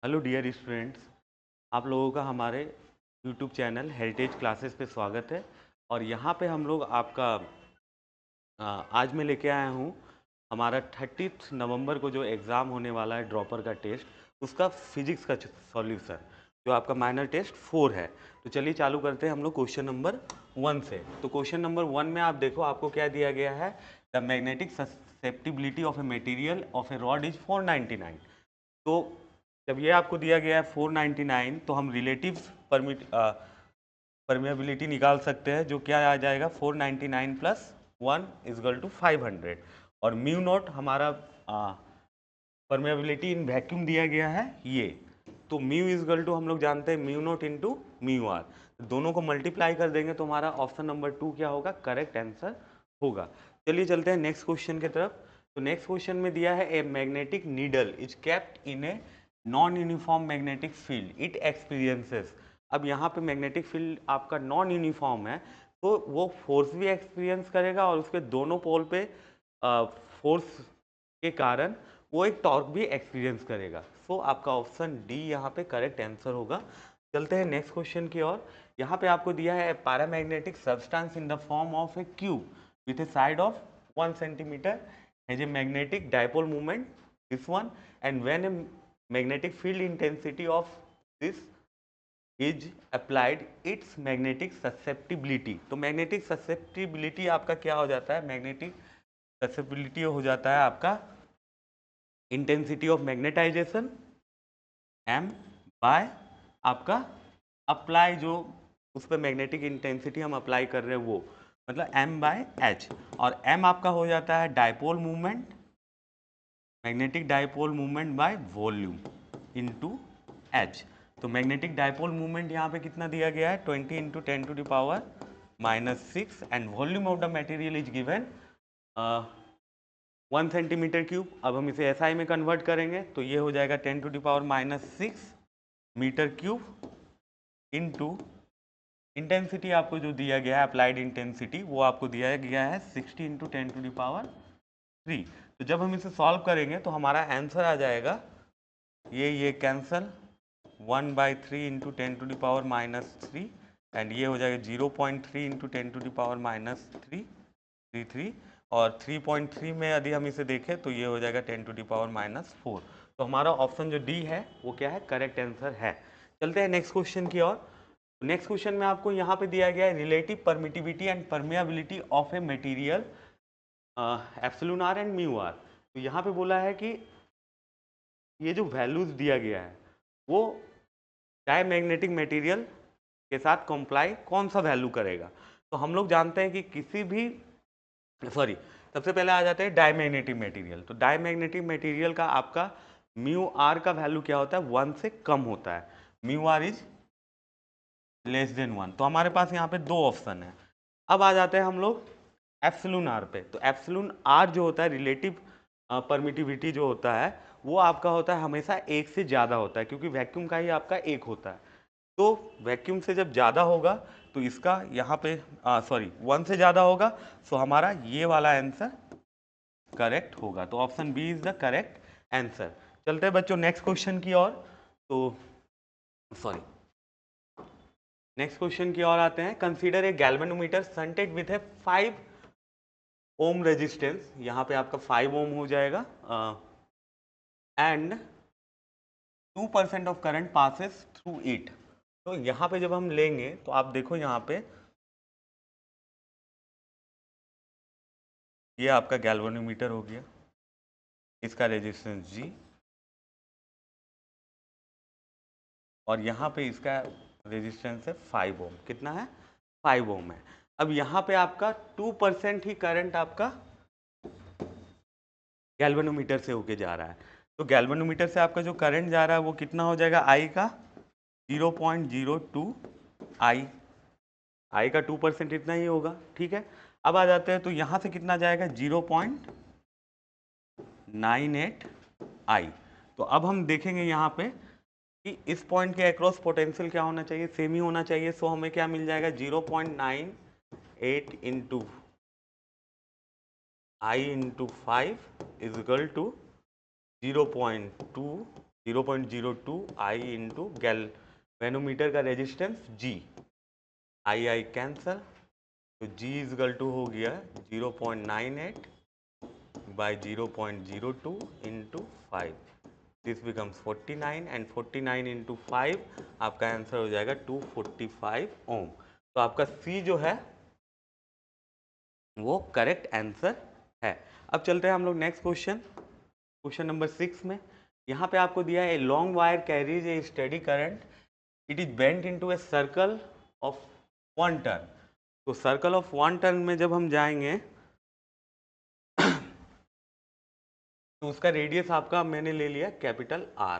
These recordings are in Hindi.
Hello dear students. आप लोगों का हमारे यूट्यूब चैनल हेरिटेज क्लासेस पे स्वागत है। और यहाँ पे हम लोग आपका आज मैं लेके आया हूँ हमारा 30 नवंबर को जो एग्ज़ाम होने वाला है ड्रॉपर का टेस्ट, उसका फिजिक्स का सॉल्यूशन जो आपका माइनर टेस्ट 4 है। तो चलिए चालू करते हैं हम लोग क्वेश्चन नंबर 1 से। तो क्वेश्चन नंबर 1 में आप देखो आपको क्या दिया गया है। The magnetic susceptibility of a material of A rod is 499। तो जब ये आपको दिया गया है 499, तो हम रिलेटिव परमिएबिलिटी निकाल सकते हैं, जो क्या आ जाएगा 499 प्लस 1 इजगल टू 500। और म्यू नॉट हमारा परमेबिलिटी इन वैक्यूम दिया गया है ये। तो म्यू इजगल टू हम लोग जानते हैं mu naught into mu R. दोनों को मल्टीप्लाई कर देंगे तो हमारा ऑप्शन नंबर 2 क्या होगा, करेक्ट आंसर होगा। चलिए चलते हैं नेक्स्ट क्वेश्चन की तरफ। तो नेक्स्ट क्वेश्चन में दिया है a magnetic needle is kept in a non uniform magnetic field it experiences. अब यहाँ पे मैग्नेटिक फील्ड आपका नॉन यूनिफॉर्म है, तो वो फोर्स भी एक्सपीरियंस करेगा और उसके दोनों पोल पे फोर्स के कारण वो एक टॉर्क भी एक्सपीरियंस करेगा। सो आपका ऑप्शन डी यहाँ पे करेक्ट आंसर होगा। चलते हैं नेक्स्ट क्वेश्चन की ओर। यहाँ पे आपको दिया है paramagnetic substance in the form of A cube with A side of 1 centimetre has a magnetic dipole movement this one, and when a magnetic field intensity of this is applied it's magnetic susceptibility. तो मैग्नेटिक ससेप्टिबिलिटी आपका क्या हो जाता है, मैग्नेटिक ससेप्टिबिलिटी हो जाता है आपका intensity of magnetization M by आपका अप्लाई, जो उस पर मैग्नेटिक इंटेंसिटी हम अप्लाई कर रहे हैं वो, मतलब एम बाय एच। और एम आपका हो जाता है dipole movement, magnetic dipole movement by volume into H. तो मैग्नेटिक डायपोल मूवमेंट यहाँ पे कितना दिया गया है, 20 into 10⁻⁻6, and volume of the material is given 1 centimetre cube. अब हम इसे एसआई में कन्वर्ट करेंगे तो ये हो जाएगा 10⁻⁻6 मीटर क्यूब इनटू इंटेंसिटी आपको जो दिया गया है अप्लाइड इंटेंसिटी वो आपको दिया गया है 60 इंटू 10⁻3। तो जब हम इसे सॉल्व करेंगे तो हमारा आंसर आ जाएगा ये कैंसल 1/3 इंटू 10⁻³ एंड ये हो जाएगा 0.3 इंटू 10⁻³ 33। और 3.3 में यदि हम इसे देखें तो ये हो जाएगा 10⁻⁴। तो हमारा ऑप्शन जो डी है वो क्या है, करेक्ट आंसर है। चलते हैं नेक्स्ट क्वेश्चन की ओर। नेक्स्ट क्वेश्चन में आपको यहाँ पे दिया गया है relative permittivity and permeability of a material epsilon R and mu R. तो यहाँ पे बोला है कि ये जो वैल्यूज दिया गया है वो डायमैग्नेटिक मटेरियल के साथ कंप्लाई कौन सा वैल्यू करेगा। तो हम लोग जानते हैं कि किसी भी सबसे पहले आ जाते हैं डायमैग्नेटिक मटेरियल। तो डायमैग्नेटिक मटेरियल का आपका म्यू आर का वैल्यू क्या होता है, 1 से कम होता है, mu R is less than 1। तो हमारे पास यहाँ पे दो ऑप्शन है। अब आ जाते हैं हम लोग एप्सिलॉन आर पे। तो एप्सिलॉन आर जो होता है रिलेटिव परमिटिविटी जो होता है वो आपका होता है हमेशा एक से ज़्यादा होता है, क्योंकि वैक्यूम का ही आपका एक होता है। तो वैक्यूम से जब ज़्यादा होगा तो इसका यहाँ पे 1 से ज़्यादा होगा, सो हमारा ये वाला आंसर करेक्ट होगा। तो option B is the correct answer. चलते हैं बच्चों नेक्स्ट क्वेश्चन की ओर। तो सॉरी नेक्स्ट क्वेश्चन की ओर आते हैं। Consider a galvanometer shunted with A 5 ohm resistance, यहाँ पे आपका 5 ओम हो जाएगा, and 2% of current passes through it. तो यहाँ पे जब हम लेंगे तो आप देखो यहाँ पे ये आपका गैल्वेनोमीटर हो गया, इसका रेजिस्टेंस जी, और यहाँ पे इसका रेजिस्टेंस है 5 ओम। कितना है, 5 ओम है। अब यहाँ पे आपका 2% ही करंट आपका गैल्वेनोमीटर से होके जा रहा है। तो गैल्वेनोमीटर से आपका जो करंट जा रहा है वो कितना हो जाएगा, आई का 0.02 आई, आई का 2% इतना ही होगा, ठीक है। अब आ जाते हैं तो यहाँ से कितना जाएगा 0.98 आई। तो अब हम देखेंगे यहाँ पे कि इस पॉइंट के अक्रॉस पोटेंशियल क्या होना चाहिए, सेम ही होना चाहिए। सो हमें क्या मिल जाएगा 0.98 into I into 5 is equal to 0.2 0.02 I into galvanometer का रेजिस्टेंस G, आई कैंसल, तो G इजगल टू हो गया 0.98 by 0.02 into 5, this becomes 49 and 49 into 5 आपका आंसर हो जाएगा 245 ओम। तो आपका C जो है वो करेक्ट आंसर है। अब चलते हैं हम लोग नेक्स्ट क्वेश्चन नंबर 6 में। यहाँ पे आपको दिया है a long wire carries A steady current, it is bent into A circle of 1 turn. तो सर्कल ऑफ 1 टर्न में जब हम जाएंगे तो उसका रेडियस आपका मैंने ले लिया कैपिटल R।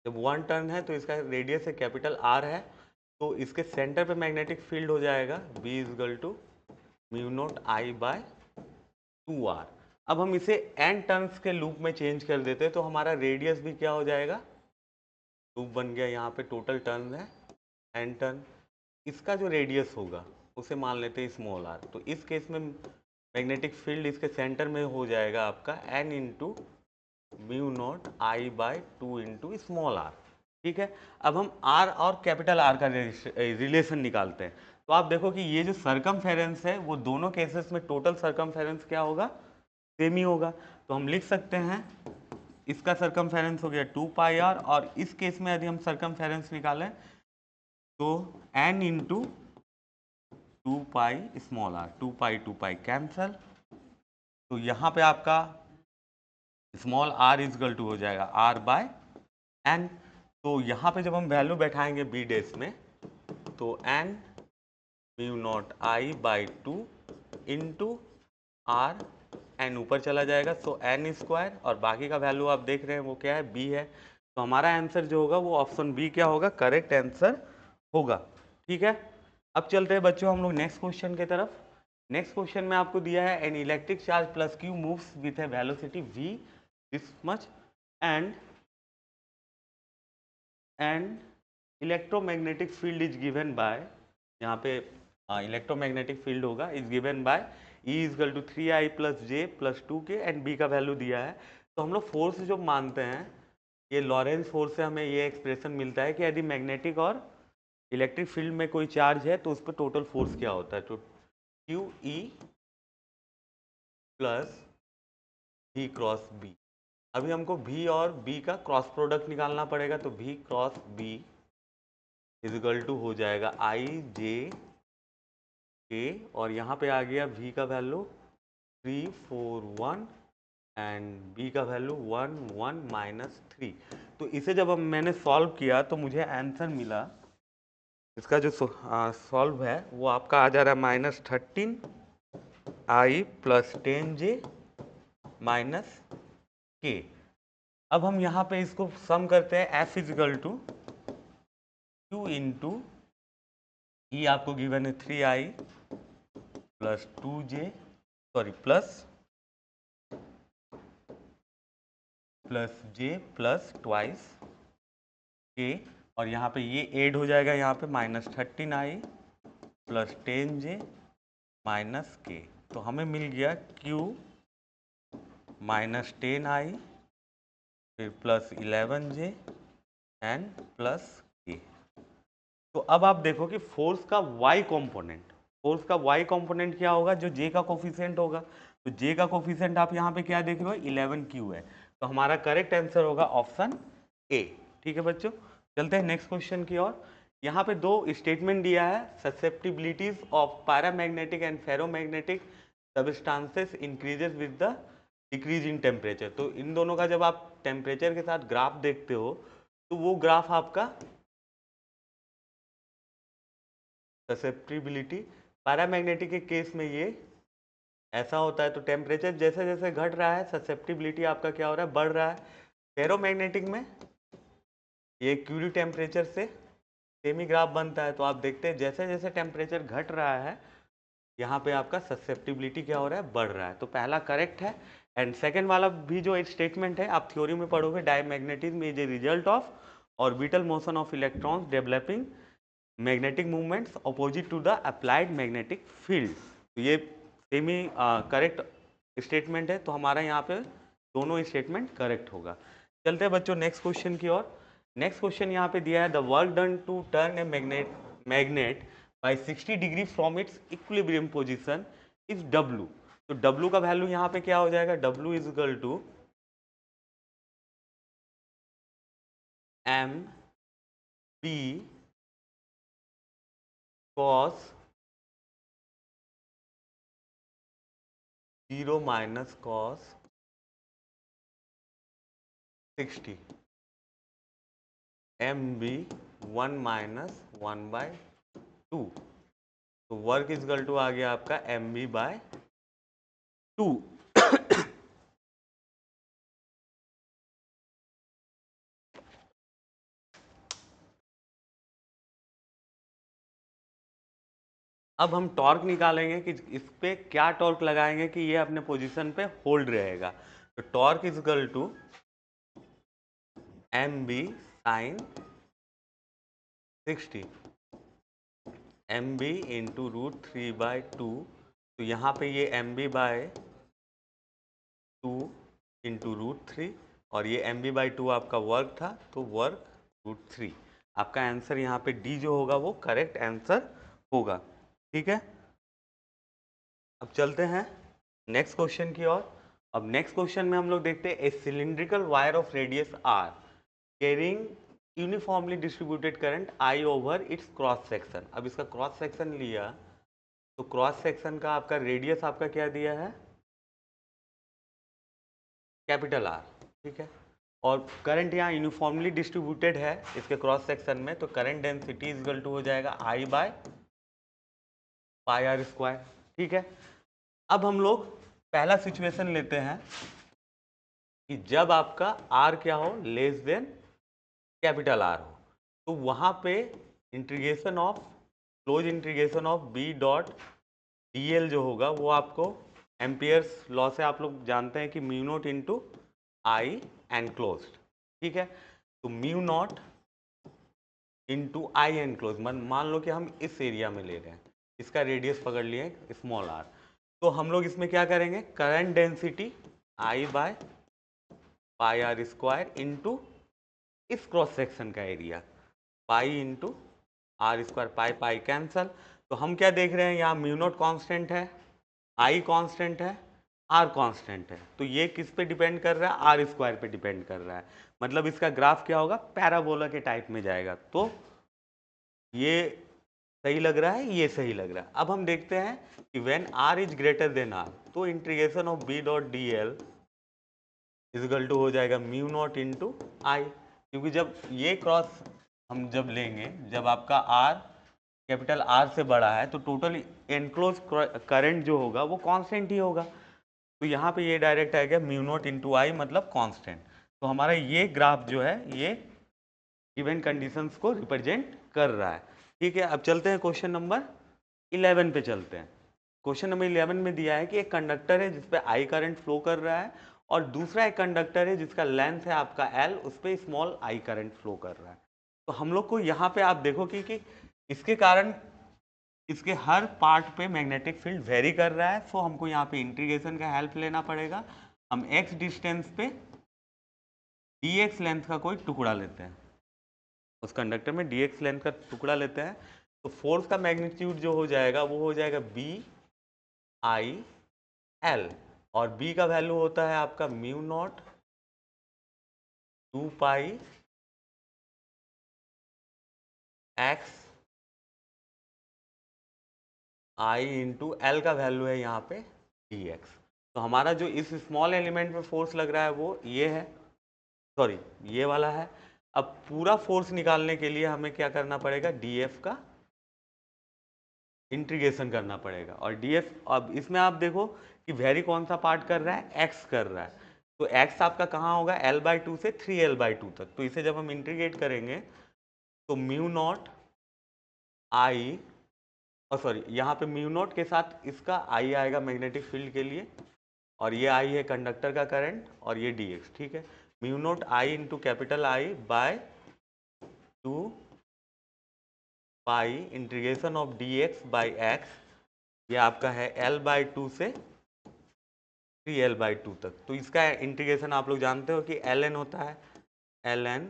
जब 1 टर्न है तो इसका रेडियस है कैपिटल R है, तो इसके सेंटर पे मैग्नेटिक फील्ड हो जाएगा B is equal to mu naught I by 2R। अब हम इसे n टर्न्स के लूप में चेंज कर देते हैं तो हमारा रेडियस भी क्या हो जाएगा, लूप बन गया। यहाँ पे टोटल टर्न है n टर्न, इसका जो रेडियस होगा उसे मान लेते हैं स्मॉल r। तो इस केस में मैग्नेटिक फील्ड इसके सेंटर में हो जाएगा आपका n into mu naught I by 2 into small r। ठीक है, अब हम r और कैपिटल R का रिलेशन निकालते हैं। तो आप देखो कि ये जो सरकमफेरेंस है वो दोनों केसेस में टोटल सरकमफेरेंस क्या होगा, सेम ही होगा। तो हम लिख सकते हैं इसका सरकमफेरेंस हो गया 2 पाई r, और इस केस में यदि हम सरकमफेरेंस निकालें तो n into 2 pi small r, 2 पाई कैंसल, तो यहाँ पे आपका स्मॉल r इजगल टू हो जाएगा r बाय n। तो यहाँ पे जब हम वैल्यू बैठाएंगे b डेस में तो n mu naught I by 2 into r, n ऊपर चला जाएगा सो n स्क्वायर, और बाकी का वैल्यू आप देख रहे हैं वो क्या है, b है। तो हमारा आंसर जो होगा वो ऑप्शन बी क्या होगा, करेक्ट आंसर होगा। ठीक है, अब चलते हैं बच्चों हम लोग नेक्स्ट क्वेश्चन की तरफ। नेक्स्ट क्वेश्चन में आपको दिया है an electric charge plus Q moves with a velocity v this much and electromagnetic field is given by, यहाँ पे इलेक्ट्रोमैग्नेटिक फील्ड होगा is given by E is equal to 3I plus J plus 2K and B का वैल्यू दिया है। तो हम लोग फोर्स जो मानते हैं ये लॉरेंस फोर्स से हमें ये एक्सप्रेशन मिलता है कि यदि मैग्नेटिक और इलेक्ट्रिक फील्ड में कोई चार्ज है तो उस पर टोटल फोर्स क्या होता है, तो QE plus V cross B। अभी हमको V और B का क्रॉस प्रोडक्ट निकालना पड़ेगा, तो V cross B is equal to हो जाएगा IJK, और यहाँ पे आ गया V का वैल्यू 341 एंड B का वैल्यू 1 1 माइनस 3। तो इसे जब मैंने सॉल्व किया तो मुझे आंसर मिला, इसका जो सॉल्व है वो आपका आ जा रहा है -13I plus 10J minus K। अब हम यहाँ पे इसको सम करते हैं, F is equal to Q into E आपको गिवन है 3I plus 2J plus J plus twice K, और यहाँ पे ये ऐड हो जाएगा, यहाँ पे -13I plus 10J minus K। तो हमें मिल गया Q माइनस 10I फिर plus 11J and plus K। तो अब आप देखो कि फोर्स का y कंपोनेंट क्या होगा, जो J का कोफिशिएंट होगा। तो J का कोफिशिएंट आप यहाँ पे क्या देख रहे हो, 11Q है। तो हमारा करेक्ट आंसर होगा ऑप्शन ए। ठीक है बच्चों, चलते हैं नेक्स्ट क्वेश्चन की ओर। यहाँ पे दो स्टेटमेंट दिया है, susceptibilities of paramagnetic and ferromagnetic substances increases with the decrease in temperature. तो इन दोनों का जब आप टेम्परेचर के साथ ग्राफ देखते हो तो वो ग्राफ आपका ससेप्टिबिलिटी, पैरामैग्नेटिक के केस में ये ऐसा होता है। तो टेम्परेचर जैसे जैसे घट रहा है ससेप्टिबिलिटी आपका क्या हो रहा है, बढ़ रहा है। फेरोमैग्नेटिक में ये क्यूरी टेम्परेचर से सेमी ग्राफ बनता है। तो आप देखते हैं जैसे जैसे टेम्परेचर घट रहा है यहाँ पे आपका ससेप्टिबिलिटी क्या हो रहा है, बढ़ रहा है। तो पहला करेक्ट है। एंड सेकेंड वाला भी जो स्टेटमेंट है आप थ्योरी में पढ़ोगे, diamagnetism is a result of orbital motion of electrons developing magnetic movements opposite to the applied magnetic field. तो ये सेमी करेक्ट स्टेटमेंट है। तो हमारा यहाँ पे दोनों स्टेटमेंट करेक्ट होगा। चलते हैं बच्चों नेक्स्ट क्वेश्चन की ओर। नेक्स्ट क्वेश्चन यहाँ पे दिया है, the work done to turn a magnet by 60 degree from its equilibrium position is W। तो W का वैल्यू यहाँ पे क्या हो जाएगा, W is equal to M P cos 0 minus cos 60 MB 1 minus 1/2। तो वर्क इज इक्वल टू आ गया आपका MB/2। अब हम टॉर्क निकालेंगे कि इस पे क्या टॉर्क लगाएंगे कि ये अपने पोजीशन पे होल्ड रहेगा। तो torque is equal to MB sine 60 MB into √3/2। तो यहाँ पे ये MB/2 इंटू √3 और ये MB/2 आपका वर्क था, तो वर्क √3। आपका आंसर यहाँ पे डी जो होगा वो करेक्ट आंसर होगा। ठीक है, अब चलते हैं नेक्स्ट क्वेश्चन की ओर। अब नेक्स्ट क्वेश्चन में हम लोग देखते हैं, a cylindrical wire of radius R carrying uniformly distributed current I over its cross section. अब इसका क्रॉस सेक्शन लिया, तो क्रॉस सेक्शन का आपका रेडियस आपका क्या दिया है, कैपिटल आर। ठीक है, और करंट यहाँ यूनिफॉर्मली डिस्ट्रीब्यूटेड है इसके क्रॉस सेक्शन में, तो current density is equal to हो जाएगा I/πr²। ठीक है, अब हम लोग पहला सिचुएशन लेते हैं कि जब आपका आर क्या हो, लेस देन कैपिटल आर हो, तो वहां पे integration of close integration of B dot D L जो होगा वो आपको एम्पियर्स लॉ से आप लोग जानते हैं कि म्यू नॉट इंटू आई एनक्लोज। ठीक है, तो म्यू नॉट इंटू आई एनक्लोज, मान लो कि हम इस एरिया में ले रहे हैं, इसका रेडियस पकड़ लिए स्मॉल आर, तो हम लोग इसमें क्या करेंगे, करंट डेंसिटी I/πr² इंटू इस क्रॉस सेक्शन का एरिया पाई इंटू r², पाई पाई कैंसल। तो हम क्या देख रहे हैं, यहाँ म्यू नॉट कॉन्स्टेंट है, आई कॉन्स्टेंट है, आर कॉन्स्टेंट है, तो ये किस पे डिपेंड कर रहा है, r² पे डिपेंड कर रहा है। मतलब इसका ग्राफ क्या होगा, पैराबोला के टाइप में जाएगा। तो ये सही लग रहा है, ये सही लग रहा है। अब हम देखते हैं कि when r is greater than r, तो integration of b dot D L is equal to हो जाएगा म्यू नॉट इंटू आई, क्योंकि जब ये क्रॉस हम जब लेंगे, जब आपका r कैपिटल R से बड़ा है, तो टोटल एनक्लोज करंट जो होगा वो कांस्टेंट ही होगा। तो यहाँ पे ये डायरेक्ट आ गया म्यू नॉट इंटू आई, मतलब कांस्टेंट। तो हमारा ये ग्राफ जो है ये गिवन कंडीशंस को रिप्रेजेंट कर रहा है। ठीक है, अब चलते हैं क्वेश्चन नंबर 11 पे चलते हैं। क्वेश्चन नंबर 11 में दिया है कि एक कंडक्टर है जिसपे आई करंट फ्लो कर रहा है, और दूसरा एक कंडक्टर है जिसका लेंथ है आपका एल, उस पर स्मॉल आई करंट फ्लो कर रहा है। तो हम लोग को यहाँ पे आप देखो कि इसके कारण इसके हर पार्ट पे मैग्नेटिक फील्ड वेरी कर रहा है। सो हमको यहाँ पे इंटीग्रेशन का हेल्प लेना पड़ेगा। हम x डिस्टेंस पे dx लेंथ का कोई टुकड़ा लेते हैं, उस कंडक्टर में dx लेंथ का टुकड़ा लेते हैं, तो फोर्स का मैग्नीट्यूड जो हो जाएगा वो हो जाएगा BI/L, और B का वैल्यू होता है आपका mu naught 2π x I into L का वैल्यू है यहाँ पे dx। तो हमारा जो इस स्मॉल एलिमेंट में फोर्स लग रहा है वो ये है, सॉरी ये वाला है। अब पूरा फोर्स निकालने के लिए हमें क्या करना पड़ेगा, df का इंटीग्रेशन करना पड़ेगा। और df, अब इसमें आप देखो कि वेरी कौन सा पार्ट कर रहा है, x कर रहा है, तो x आपका कहाँ होगा, L/2 से 3L/2 तक। तो इसे जब हम इंटीग्रेट करेंगे तो म्यू नॉट आई, और सॉरी यहाँ पे म्यू नॉट के साथ इसका आई आएगा मैग्नेटिक फील्ड के लिए, और ये आई है कंडक्टर का करंट, और ये dx। ठीक है, mu naught I into capital I by 2π integration of dx by x, ये आपका है L/2 से 3L/2 तक। तो इसका इंटीग्रेशन आप लोग जानते हो कि ln होता है, ln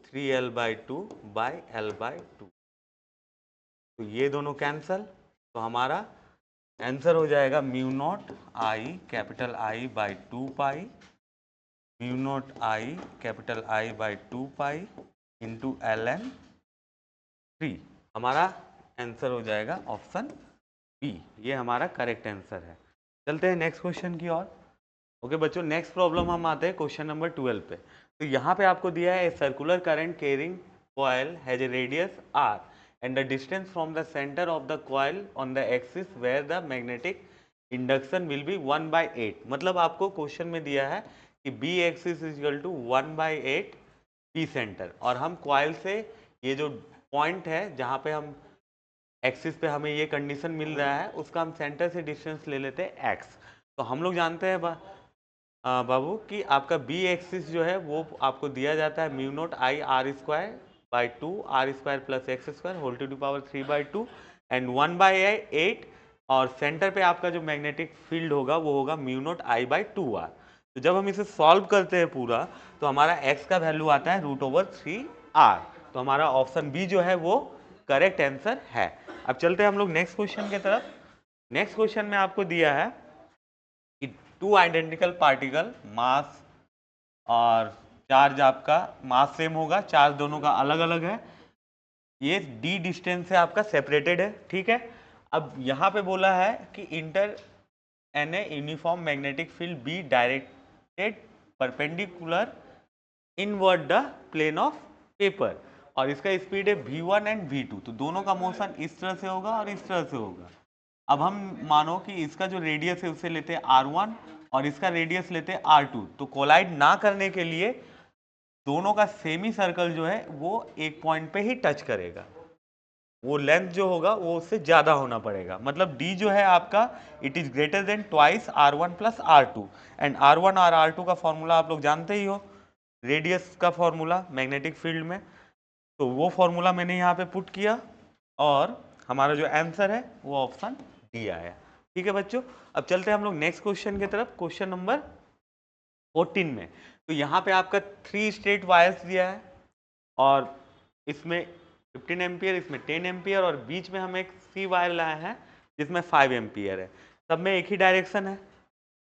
3l/2 बाई l/2। तो ये दोनों कैंसल, तो हमारा आंसर हो जाएगा mu naught I capital I by 2 pi, mu naught I capital I by 2 pi into ln 3। हमारा आंसर हो जाएगा ऑप्शन बी, ये हमारा करेक्ट आंसर है। चलते हैं नेक्स्ट क्वेश्चन की ओर। ओके बच्चों, नेक्स्ट प्रॉब्लम हम आते हैं क्वेश्चन नंबर 12 पे। तो यहाँ पे आपको दिया है circular current carrying coil has a radius r and the distance from the center of the coil on the axis where the magnetic induction will be 1/8। मतलब आपको क्वेश्चन में दिया है कि b axis is equal to 1/8 p centre, और हम कॉइल से ये जो पॉइंट है जहाँ पे हम एक्सिस पे हमें ये कंडीशन मिल रहा है उसका हम सेंटर से डिस्टेंस ले लेते हैं x। तो हम लोग जानते हैं बाबू कि आपका बी एक्सिस जो है वो आपको दिया जाता है mu naught I R square by 2 R square plus X square whole to the power 3/2 and 1/8, और सेंटर पे आपका जो मैग्नेटिक फील्ड होगा वो होगा mu naught I by 2r। तो जब हम इसे सॉल्व करते हैं पूरा तो हमारा x का वैल्यू आता है √3r। तो हमारा ऑप्शन बी जो है वो करेक्ट आंसर है। अब चलते हैं हम लोग नेक्स्ट क्वेश्चन की तरफ। नेक्स्ट क्वेश्चन में आपको दिया है कि टू आइडेंटिकल पार्टिकल मास और चार्ज, आपका मास सेम होगा, चार्ज दोनों का अलग अलग है, ये d डिस्टेंस से आपका सेपरेटेड है, ठीक है। अब यहाँ पे बोला है कि enter an a uniform magnetic field B directed perpendicular inward the plane of paper, और इसका स्पीड है v1 एंड v2। तो दोनों का मोशन इस तरह से होगा और इस तरह से होगा। अब हम मानो कि इसका जो रेडियस है उसे लेते हैं r1 और इसका रेडियस लेते हैं r2। तो कोलाइड ना करने के लिए दोनों का सेमी सर्कल जो है वो एक पॉइंट पे ही टच करेगा, वो लेंथ जो होगा वो उससे ज्यादा होना पड़ेगा। मतलब d जो है आपका it is greater then twice r1 plus r2, and r1 और r2 का फॉर्मूला आप लोग जानते ही हो, रेडियस का फॉर्मूला मैग्नेटिक फील्ड में। तो वो फॉर्मूला मैंने यहाँ पे पुट किया और हमारा जो आंसर है वो ऑप्शन डी आया। ठीक है बच्चों, अब चलते हैं हम लोग नेक्स्ट क्वेश्चन की तरफ, क्वेश्चन नंबर 14 में। तो यहाँ पे आपका 3 स्ट्रेट वायर्स दिया है और इसमें 15 एम्पियर, इसमें 10 एम्पियर, और बीच में हम एक सी वायर लाए हैं जिसमें 5 एम्पियर है, सब में एक ही डायरेक्शन है,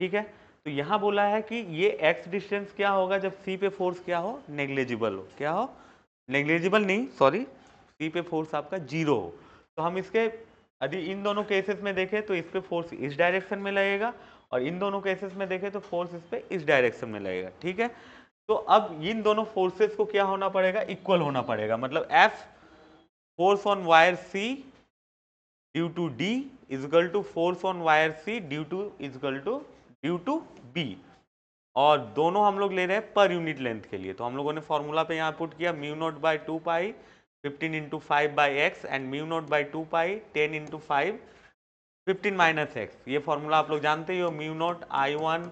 ठीक है। तो यहाँ बोला है कि ये एक्स डिस्टेंस क्या होगा जब सी पे फोर्स क्या हो, नेग्लेजिबल हो, क्या हो, नेग्लेजिबल नहीं, सॉरी, सी पे फोर्स आपका 0 हो। तो हम इसके यदि इन दोनों केसेस में देखें तो इस पे फोर्स इस डायरेक्शन में लगेगा, और इन दोनों केसेस में देखें तो फोर्स इस पे इस डायरेक्शन में लगेगा, ठीक है। तो अब इन दोनों फोर्सेस को क्या होना पड़ेगा, इक्वल होना पड़ेगा। मतलब F force on wire C due to D is equal to force on wire C due to B, और दोनों हम लोग ले रहे हैं पर यूनिट लेंथ के लिए। तो हम लोगों ने फॉर्मूला पे यहाँ पुट किया mu naught by 2 pi 15 into 5 by X and mu naught by 2 pi 10 into 5 15 minus X. ये फॉर्मूला आप लोग जानते ही हो, mu naught I1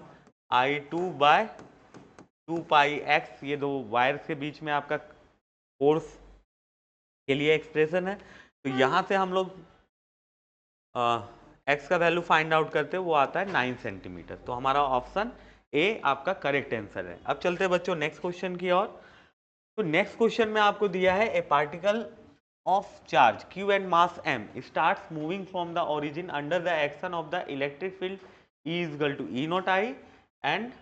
I2 by 2 pi X, ये दो वायर्स के बीच में आपका फोर्स के लिए एक्सप्रेशन है। तो यहाँ से हम लोग एक्स का वैल्यू फाइंड आउट करते हैं, वो आता है 9 सेंटीमीटर। तो हमारा ऑप्शन ए आपका करेक्ट आंसर है। अब चलते हैं बच्चों नेक्स्ट क्वेश्चन की ओर। तो नेक्स्ट क्वेश्चन में आपको दिया है a particle of charge q and mass m starts moving from the origin under the action of the electric field E is equal to E naught I and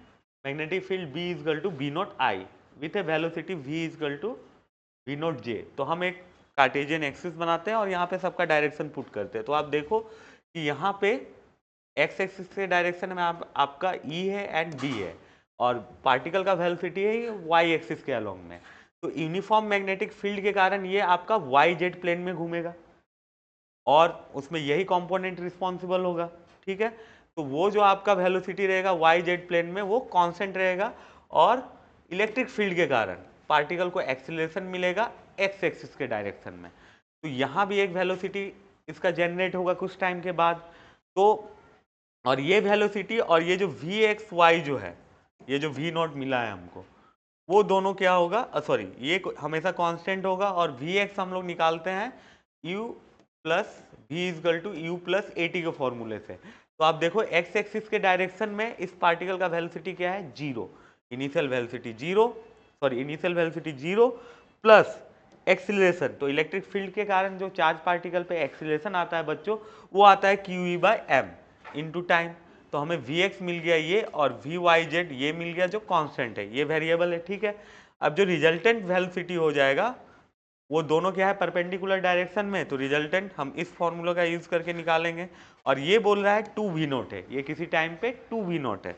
magnetic field B is equal to B naught I with a velocity V is equal to V naught J। तो हम एक कार्टेशियन एक्सिस बनाते हैं और यहाँ पे सबका डायरेक्शन पुट करते हैं। तो आप देखो कि यहाँ पे एक्स एक्सिस के डायरेक्शन में आपका E है एंड B है, और पार्टिकल का वेलोसिटी है वाई एक्सिस के अलोंग में। तो यूनिफॉर्म मैग्नेटिक फील्ड के कारण ये आपका वाई जेड प्लेन में घूमेगा और उसमें यही कंपोनेंट रिस्पॉन्सिबल होगा, ठीक है। तो वो जो आपका वेलोसिटी रहेगा वाई जेड प्लेन में वो कांस्टेंट रहेगा, और इलेक्ट्रिक फील्ड के कारण पार्टिकल को एक्सीलरेशन मिलेगा एक्स एक्सिस के डायरेक्शन में। तो यहाँ भी एक वेलोसिटी इसका जनरेट होगा कुछ टाइम के बाद। तो और ये वेलोसिटी और ये जो वी एक्स वाई जो है, ये जो वी नॉट मिला है हमको, वो दोनों क्या होगा, सॉरी, ये हमेशा कांस्टेंट होगा, और वी एक्स हम लोग निकालते हैं u plus V is equal to U plus A T के फॉर्मूले से। तो आप देखो एक्स एक्सिस के डायरेक्शन में इस पार्टिकल का वेलोसिटी क्या है, 0, initial velocity 0, sorry initial velocity 0 plus acceleration, तो इलेक्ट्रिक फील्ड के कारण जो चार्ज पार्टिकल पे एक्सीलरेशन आता है बच्चों, वो आता है QE/m इंटू टाइम। तो हमें Vx मिल गया ये, और Vyz ये मिल गया जो कांस्टेंट है, ये वेरिएबल है, ठीक है। अब जो रिजल्टेंट वेलोसिटी हो जाएगा वो दोनों क्या है, परपेंडिकुलर डायरेक्शन में, तो रिजल्टेंट हम इस फॉर्मूला का यूज करके निकालेंगे। और ये बोल रहा है 2v0 है, ये किसी टाइम पे 2v0 है,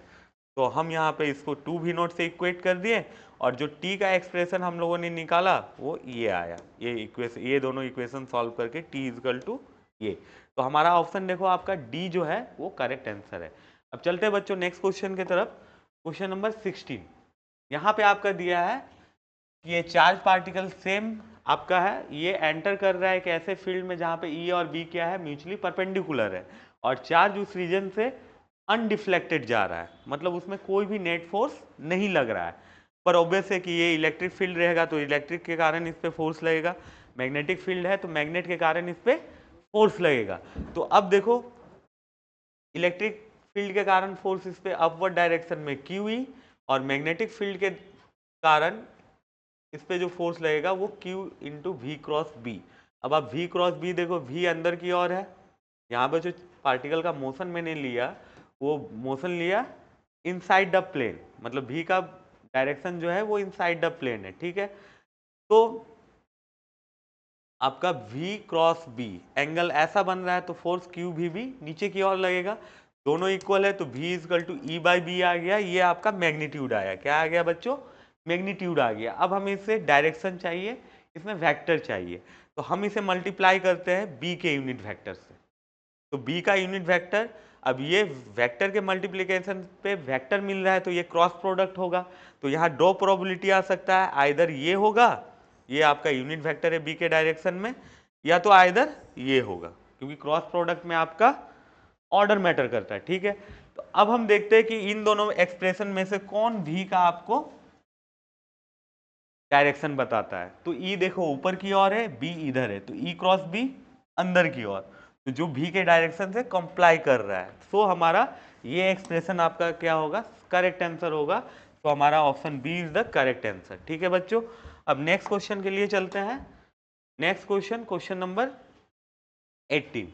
तो हम यहाँ पे इसको 2v0 से इक्वेट कर दिए, और जो t का एक्सप्रेशन हम लोगों ने निकाला वो ये आया। ये इक्वेशन, ये दोनों इक्वेशन सॉल्व करके t इजकल टू ये, तो हमारा ऑप्शन देखो आपका डी जो है वो करेक्ट आंसर है। अब चलते हैं बच्चों नेक्स्ट क्वेश्चन की तरफ। क्वेश्चन नंबर 16, यहाँ पे आपका दिया है कि ये चार्ज पार्टिकल सेम आपका है, ये एंटर कर रहा है एक ऐसे फील्ड में जहाँ पे ई और बी क्या है, म्यूचुअली परपेंडिकुलर है, और चार्ज उस रीजन से अनडिफ्लेक्टेड जा रहा है, मतलब उसमें कोई भी नेट फोर्स नहीं लग रहा है। पर ऑब्वियस है कि ये इलेक्ट्रिक फील्ड रहेगा तो इलेक्ट्रिक के कारण इस पर फोर्स लगेगा, मैग्नेटिक फील्ड है तो मैग्नेट के कारण इस पर फोर्स लगेगा। तो अब देखो इलेक्ट्रिक फील्ड के कारण फोर्स इस पे अपवर्ड डायरेक्शन में QE, और मैग्नेटिक फील्ड के कारण इस पे जो फोर्स लगेगा वो Q into V cross B. अब आप V क्रॉस बी देखो, V अंदर की ओर है, यहाँ पे जो पार्टिकल का मोशन मैंने लिया वो मोशन लिया इनसाइड द प्लेन, मतलब V का डायरेक्शन जो है वो इनसाइड द प्लेन है, ठीक है। तो आपका V क्रॉस B एंगल ऐसा बन रहा है, तो फोर्स QV भी नीचे की ओर लगेगा, दोनों इक्वल है, तो V इजकल टू E/B आ गया, ये आपका मैग्नीट्यूड आया। क्या आ गया बच्चों, मैग्नीट्यूड आ गया। अब हमें इससे डायरेक्शन चाहिए, इसमें वेक्टर चाहिए, तो हम इसे मल्टीप्लाई करते हैं B के यूनिट वेक्टर से, तो B का यूनिट वेक्टर, अब ये वेक्टर के मल्टीप्लिकेशन पे वेक्टर मिल रहा है तो ये क्रॉस प्रोडक्ट होगा, तो यहाँ दो प्रोबेबिलिटी आ सकता है, आइदर ये होगा, ये आपका यूनिट वेक्टर है B के डायरेक्शन में, या तो आइदर ये होगा, क्योंकि क्रॉस प्रोडक्ट में आपका ऑर्डर मैटर करता है, ठीक है। तो अब हम देखते हैं कि इन दोनों एक्सप्रेशन में से कौन V का आपको डायरेक्शन बताता है। तो E देखो ऊपर की ओर है, B इधर है, तो E क्रॉस B अंदर की ओर, तो जो V के डायरेक्शन से कंप्लाई कर रहा है, सो हमारा ये एक्सप्रेशन आपका क्या होगा, करेक्ट आंसर होगा। तो हमारा option B is the correct answer, ठीक है बच्चों। अब नेक्स्ट क्वेश्चन के लिए चलते हैं। Next question, question number 18,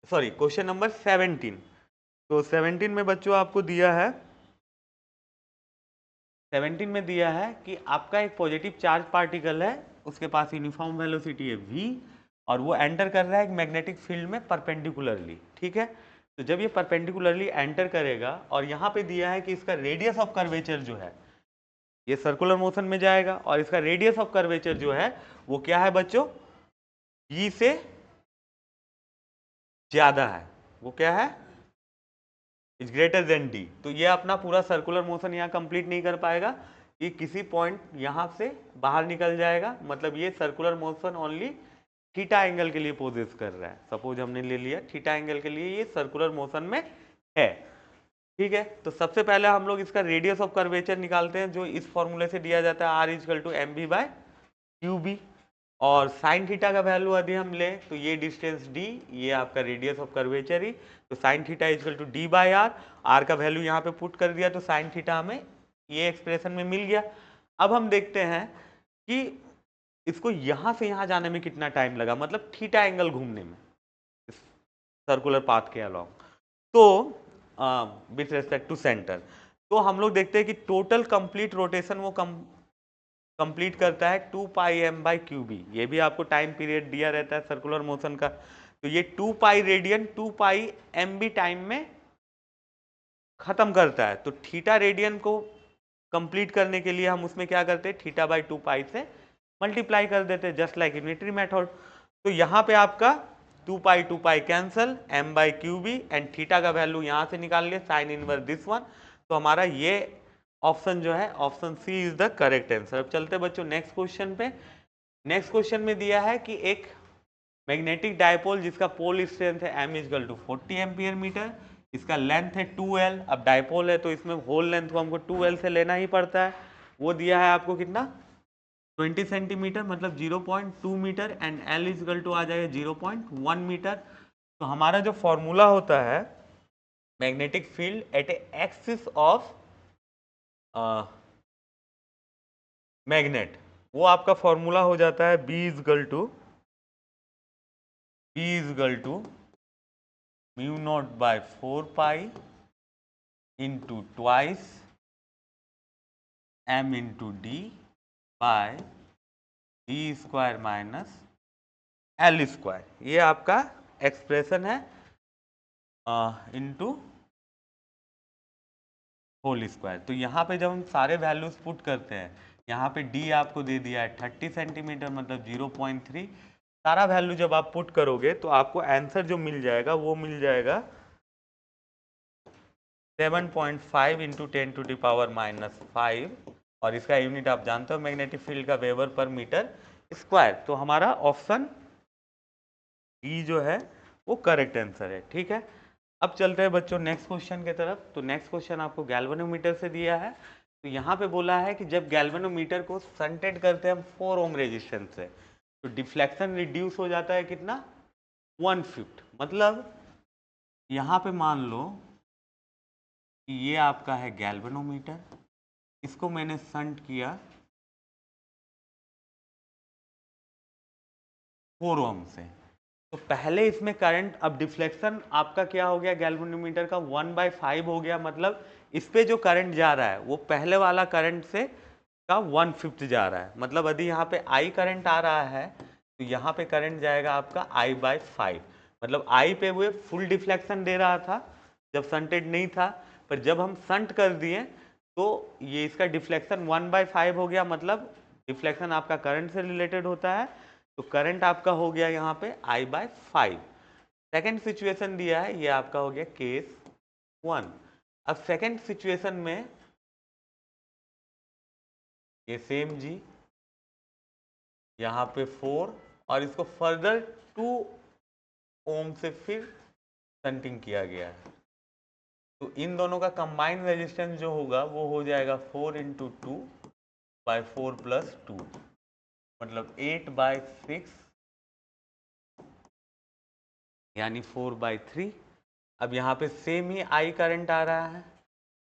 sorry question number 17। तो 17 में बच्चों आपको दिया है, 17 में दिया है कि आपका एक पॉजिटिव चार्ज पार्टिकल है, उसके पास यूनिफॉर्म वेलोसिटी है v, और वो एंटर कर रहा है एक मैग्नेटिक फील्ड में परपेंडिकुलरली, ठीक है। तो जब ये परपेंडिकुलरली एंटर करेगा, और यहाँ पे दिया है कि इसका रेडियस ऑफ कर्वेचर जो है, ये सर्कुलर मोशन में जाएगा, और इसका रेडियस ऑफ कर्वेचर जो है वो क्या है बच्चों, e से ज्यादा है, वो क्या है, इज ग्रेटर देन डी। तो ये अपना पूरा सर्कुलर मोशन यहाँ कंप्लीट नहीं कर पाएगा, ये किसी पॉइंट यहाँ से बाहर निकल जाएगा, मतलब ये circular motion only theta angle के लिए पोजेस कर रहा है। सपोज हमने ले लिया थीटा एंगल के लिए ये सर्कुलर मोशन में है, ठीक है। तो सबसे पहले हम लोग इसका रेडियस ऑफ कर्वेचर निकालते हैं, जो इस फॉर्मूले से दिया जाता है, r इजकल टू mv/qb, और साइन थीटा का वैल्यू यदि हम ले तो ये डिस्टेंस d, ये आपका रेडियस ऑफ कर्वेचर ही, तो sine theta is equal to d/r, r का वैल्यू यहाँ पे पुट कर दिया, तो साइन थीटा हमें ये एक्सप्रेशन में मिल गया। अब हम देखते हैं कि इसको यहाँ से यहाँ जाने में कितना टाइम लगा, मतलब थीटा एंगल घूमने में सर्कुलर पाथ के अलॉन्ग, तो विथ रेस्पेक्ट टू सेंटर। तो हम लोग देखते हैं कि टोटल कंप्लीट रोटेशन वो कंप्लीट करता है 2πm/qb, ये भी आपको टाइम पीरियड दिया रहता है सर्कुलर मोशन का, तो ये 2π रेडियन 2πmb टाइम में खत्म करता है। तो थीटा रेडियन को कंप्लीट करने के लिए हम उसमें क्या करते हैं, θ/2π से मल्टीप्लाई कर देते हैं, जस्ट लाइक यूनिटरी मेथड। तो यहाँ पे आपका 2π कैंसल, m/qb एंड थीटा का वैल्यू यहाँ से निकाल लिया, साइन इनवर्स दिस वन। तो हमारा ये ऑप्शन जो है, option C is the correct answer. अब चलते बच्चों नेक्स्ट क्वेश्चन पे। नेक्स्ट क्वेश्चन में दिया है कि एक मैग्नेटिक डायपोल जिसका पोल स्ट्रेंथ है m is equal to 40 ampere metre, इसका लेंथ है 2l। अब डायपोल है तो इसमें होल लेंथ को हमको 2l से लेना ही पड़ता है, वो दिया है आपको कितना 20 सेंटीमीटर, मतलब 0.2 metre, and l is equal to आ जाएगा 0.1 मीटर। तो हमारा जो फॉर्मूला होता है magnetic field at a axis of magnet, वो आपका फॉर्मूला हो जाता है B is equal to mu naught by 4 pi into twice m into D by D square minus L square. ये आपका एक्सप्रेशन है इंटू होल स्क्वायर। तो यहाँ पे जब हम सारे वैल्यूज पुट करते हैं, यहाँ पे डी आपको दे दिया है 30 सेंटीमीटर मतलब 0.3, सारा वैल्यू जब आप पुट करोगे तो आपको आंसर जो मिल जाएगा वो मिल जाएगा 7.5 इंटू 10⁻⁻5, और इसका यूनिट आप जानते हो मैग्नेटिक फील्ड का वेबर पर मीटर स्क्वायर। तो हमारा ऑप्शन ई जो है वो करेक्ट आंसर है। ठीक है, अब चलते हैं बच्चों नेक्स्ट क्वेश्चन की तरफ। तो नेक्स्ट क्वेश्चन आपको गैल्वेनोमीटर से दिया है। तो यहाँ पे बोला है कि जब गैल्वेनोमीटर को शंटेड करते हैं हम 4 ओम रेजिस्टेंस से, तो डिफ्लेक्शन रिड्यूस हो जाता है कितना, 1/5। मतलब यहाँ पे मान लो कि ये आपका है गैल्वेनोमीटर, इसको मैंने शंट किया 4 ओम से, तो पहले इसमें करंट, अब डिफ्लेक्शन आपका क्या हो गया गैल्वेनोमीटर का 1/5 हो गया। मतलब इस पे जो करंट जा रहा है वो पहले वाला करंट से का 1/5 जा रहा है। मतलब यदि यहाँ पे I करंट आ रहा है तो यहाँ पे करंट जाएगा आपका I/5। मतलब I पे वो फुल डिफ्लेक्शन दे रहा था जब शंटेड नहीं था, पर जब हम शंट कर दिए तो ये इसका डिफ्लेक्शन 1/5 हो गया। मतलब डिफ्लेक्शन आपका करंट से रिलेटेड होता है, तो करंट आपका हो गया यहाँ पे I/5। सेकेंड सिचुएशन दिया है, ये आपका हो गया केस 1। अब सेकेंड सिचुएशन में ये सेम जी यहाँ पे 4 और इसको फर्दर 2 ओम से फिर शंटिंग किया गया है, तो इन दोनों का कंबाइंड रेजिस्टेंस जो होगा वो हो जाएगा 4 इंटू 2/4 प्लस 2, मतलब 8/6 यानी 4/3। अब यहाँ पे सेम ही I करंट आ रहा है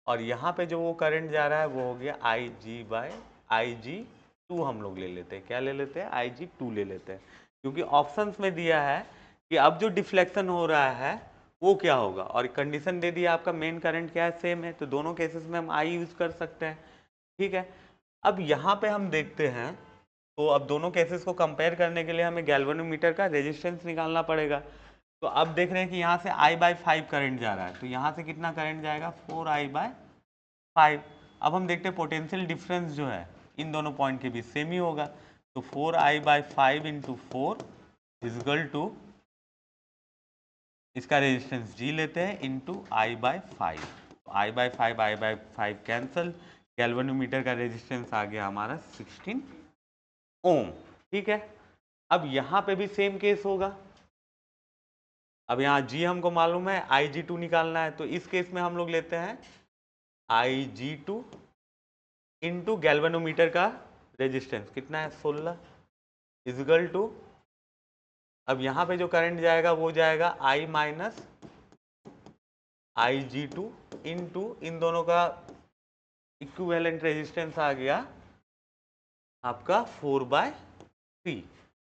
और यहाँ पे जो वो करंट जा रहा है वो हो गया Ig/Ig2 हम लोग ले लेते हैं। क्या ले लेते हैं, Ig2 ले लेते हैं, क्योंकि ऑप्शंस में दिया है कि अब जो डिफ्लेक्शन हो रहा है वो क्या होगा, और कंडीशन दे दिया आपका मेन करंट क्या है, सेम है, तो दोनों केसेस में हम I यूज कर सकते हैं। ठीक है, अब यहाँ पे हम देखते हैं, तो अब दोनों केसेस को कंपेयर करने के लिए हमें गैल्वेनोमीटर का रेजिस्टेंस निकालना पड़ेगा। तो अब देख रहे हैं कि यहाँ से I/5 करंट जा रहा है, तो यहाँ से कितना करंट जाएगा, 4I/5। अब हम देखते हैं पोटेंशियल डिफरेंस जो है इन दोनों पॉइंट के बीच सेम ही होगा, तो 4I/5 इंटू 4 इजगल टू इसका रेजिस्टेंस G लेते हैं इंटू I/5। तो I/5 कैंसल, गैल्वेनोमीटर का रेजिस्टेंस आ गया हमारा 16 ओम। ठीक है, अब यहाँ पे भी सेम केस होगा। अब यहाँ G हमको मालूम है, Ig2 निकालना है, तो इस केस में हम लोग लेते हैं Ig2 इंटू गैल्वेनोमीटर का रेजिस्टेंस कितना है 16 इजगल टू, अब यहाँ पे जो करंट जाएगा वो जाएगा I माइनस Ig2 इंटू इन दोनों का इक्विवेलेंट रेजिस्टेंस आ गया आपका 4/3।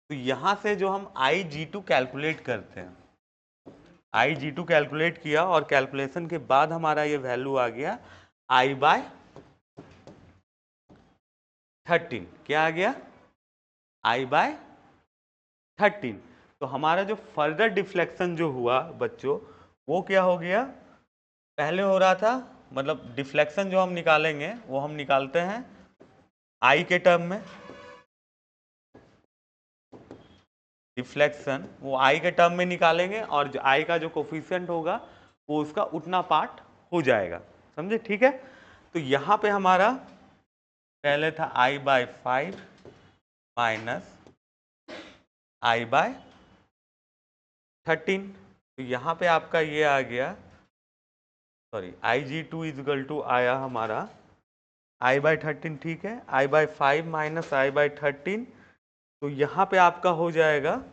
तो यहाँ से जो हम Ig2 कैलकुलेट करते हैं, Ig2 कैलकुलेट किया और कैलकुलेशन के बाद हमारा ये वैल्यू आ गया I/13। क्या आ गया, I/13। तो हमारा जो फर्दर डिफ्लेक्शन जो हुआ बच्चों वो क्या हो गया, पहले हो रहा था, मतलब डिफ्लेक्शन जो हम निकालेंगे वो हम निकालते हैं I के टर्म में, डिफ्लेक्शन वो I के टर्म में निकालेंगे और जो I का जो कोफिशिएंट होगा वो उसका उतना पार्ट हो जाएगा, समझे। ठीक है, तो यहाँ पे हमारा पहले था I/5 माइनस I/13, तो यहाँ पे आपका ये आ गया, सॉरी Ig2 इजगल टू आया हमारा I/13। ठीक है, I/5 माइनस I/13, तो यहाँ पे आपका हो जाएगा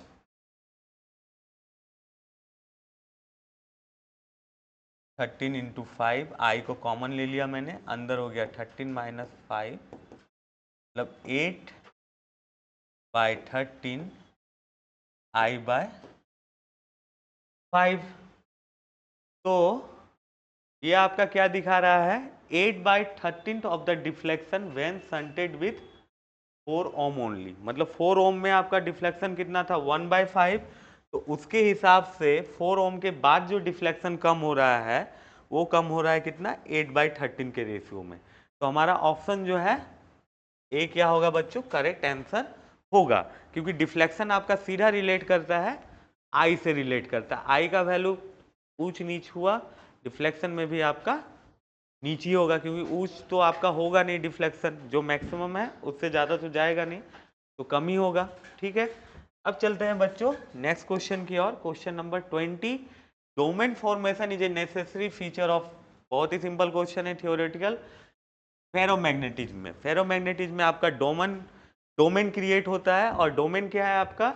13 इंटू 5, I को कॉमन ले लिया मैंने, अंदर हो गया 13 माइनस 5 मतलब 8/13 I/5। तो ये आपका क्या दिखा रहा है, 8/13 of the deflection when shunted with 4 ohm only, मतलब 4 ओम में आपका डिफ्लेक्शन कितना था 1/5, तो उसके हिसाब से 4 ओम के बाद जो डिफ्लेक्शन कम हो रहा है वो कम हो रहा है कितना, 8/13 के रेशियो में। तो हमारा ऑप्शन जो है ए क्या होगा बच्चों, करेक्ट आंसर होगा, क्योंकि डिफ्लेक्शन आपका सीधा रिलेट करता है आई से रिलेट करता है। आई का वैल्यू ऊंच नीच हुआ, डिफ्लेक्शन में भी आपका नीचे होगा, क्योंकि ऊंच तो आपका होगा नहीं, डिफ्लेक्शन जो मैक्सिमम है उससे ज़्यादा तो जाएगा नहीं, तो कम ही होगा। ठीक है, अब चलते हैं बच्चों नेक्स्ट क्वेश्चन की ओर। Question number 20, domain formation is a necessary feature of, बहुत ही सिंपल क्वेश्चन है, थियोरेटिकल। फेरोमैग्नेटिज्म में आपका डोमेन क्रिएट होता है, और डोमेन क्या है आपका,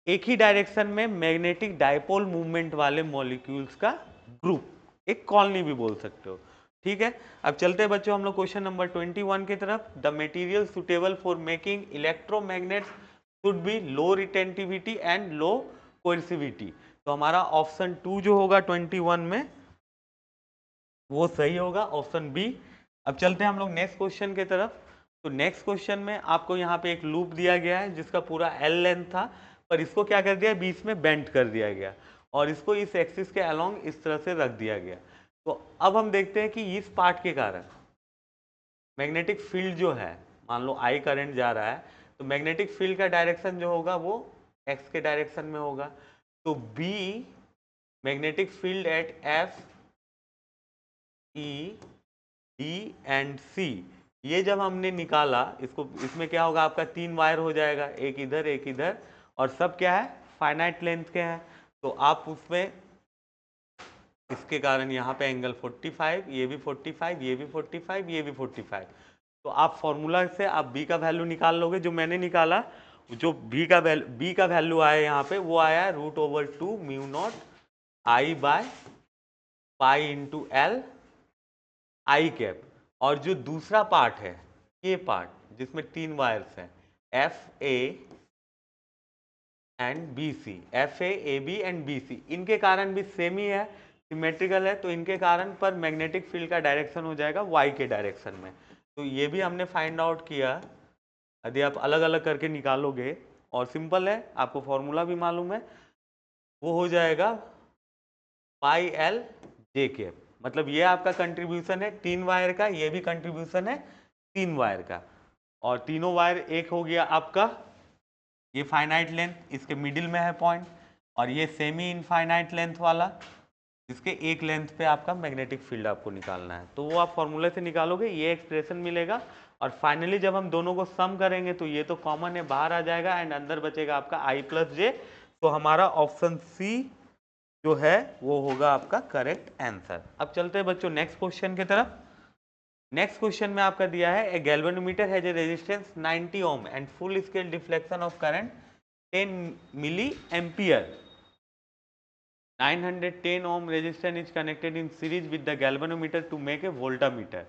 एक ही डायरेक्शन में मैग्नेटिक डायपोल मूवमेंट वाले मॉलिक्यूल्स का ग्रुप, एक कॉलोनी भी बोल सकते हो। ठीक है, अब चलते हैं बच्चों हम लोग क्वेश्चन नंबर 21 की तरफ। The material suitable for making electromagnets should be low retentivity and low coercivity. तो हमारा ऑप्शन 2 जो होगा 21 में वो सही होगा, ऑप्शन बी। अब चलते हैं हम लोग नेक्स्ट क्वेश्चन की तरफ। तो नेक्स्ट क्वेश्चन में आपको यहाँ पे एक लूप दिया गया है जिसका पूरा एल लेंथ था, पर इसको क्या कर दिया, बीच में बेंड कर दिया गया और इसको इस एक्सिस के अलोंग इस तरह से रख दिया गया। तो अब हम देखते हैं कि इस पार्ट के कारण मैग्नेटिक फील्ड जो है, मान लो आई करंट जा रहा है, तो मैग्नेटिक फील्ड का डायरेक्शन जो होगा वो एक्स के डायरेक्शन में होगा। तो B magnetic field at F E D and C, ये जब हमने निकाला इसको, इसमें क्या होगा आपका 3 वायर हो जाएगा, एक इधर, और सब क्या है, फाइनाइट लेंथ के हैं। तो आप उसमें इसके कारण यहाँ पे एंगल 45, ये भी 45, ये भी 45, ये भी 45। तो आप फॉर्मूला से आप बी का वैल्यू निकाल लोगे, जो मैंने निकाला, जो बी का वैल्यू आया यहाँ पे, वो आया √/2 म्यू नॉट I/पाई इंटू एल आई कैप। और जो दूसरा पार्ट है, ये पार्ट जिसमें 3 वायर्स हैं, F A and B C, F A B and B C, इनके कारण भी सेम ही है, सिमेट्रिकल है, तो इनके कारण पर मैग्नेटिक फील्ड का डायरेक्शन हो जाएगा वाई के डायरेक्शन में। तो ये भी हमने फाइंड आउट किया। यदि आप अलग अलग करके निकालोगे, और सिंपल है, आपको फॉर्मूला भी मालूम है, वो हो जाएगा पाई एल जे के। मतलब ये आपका कंट्रीब्यूशन है 3 वायर का, ये भी कंट्रीब्यूशन है 3 वायर का, और तीनों वायर एक हो गया आपका, ये फाइनाइट लेंथ, इसके मिडिल में है पॉइंट, और ये सेमी इनफाइनाइट लेंथ वाला, इसके एक लेंथ पे आपका मैग्नेटिक फील्ड आपको निकालना है। तो वो आप फॉर्मूले से निकालोगे, ये एक्सप्रेशन मिलेगा, और फाइनली जब हम दोनों को सम करेंगे तो ये तो कॉमन है, बाहर आ जाएगा, एंड अंदर बचेगा आपका I+J। तो हमारा ऑप्शन सी जो है वो होगा आपका करेक्ट आंसर। अब चलते हैं बच्चों नेक्स्ट क्वेश्चन की तरफ। नेक्स्ट क्वेश्चन में आपका दिया है, a galvanometer has a resistance 90 ohm and full scale deflection of current 10 milli ampere. 910 ohm resistance is connected in series with the galvanometer to make a voltmeter.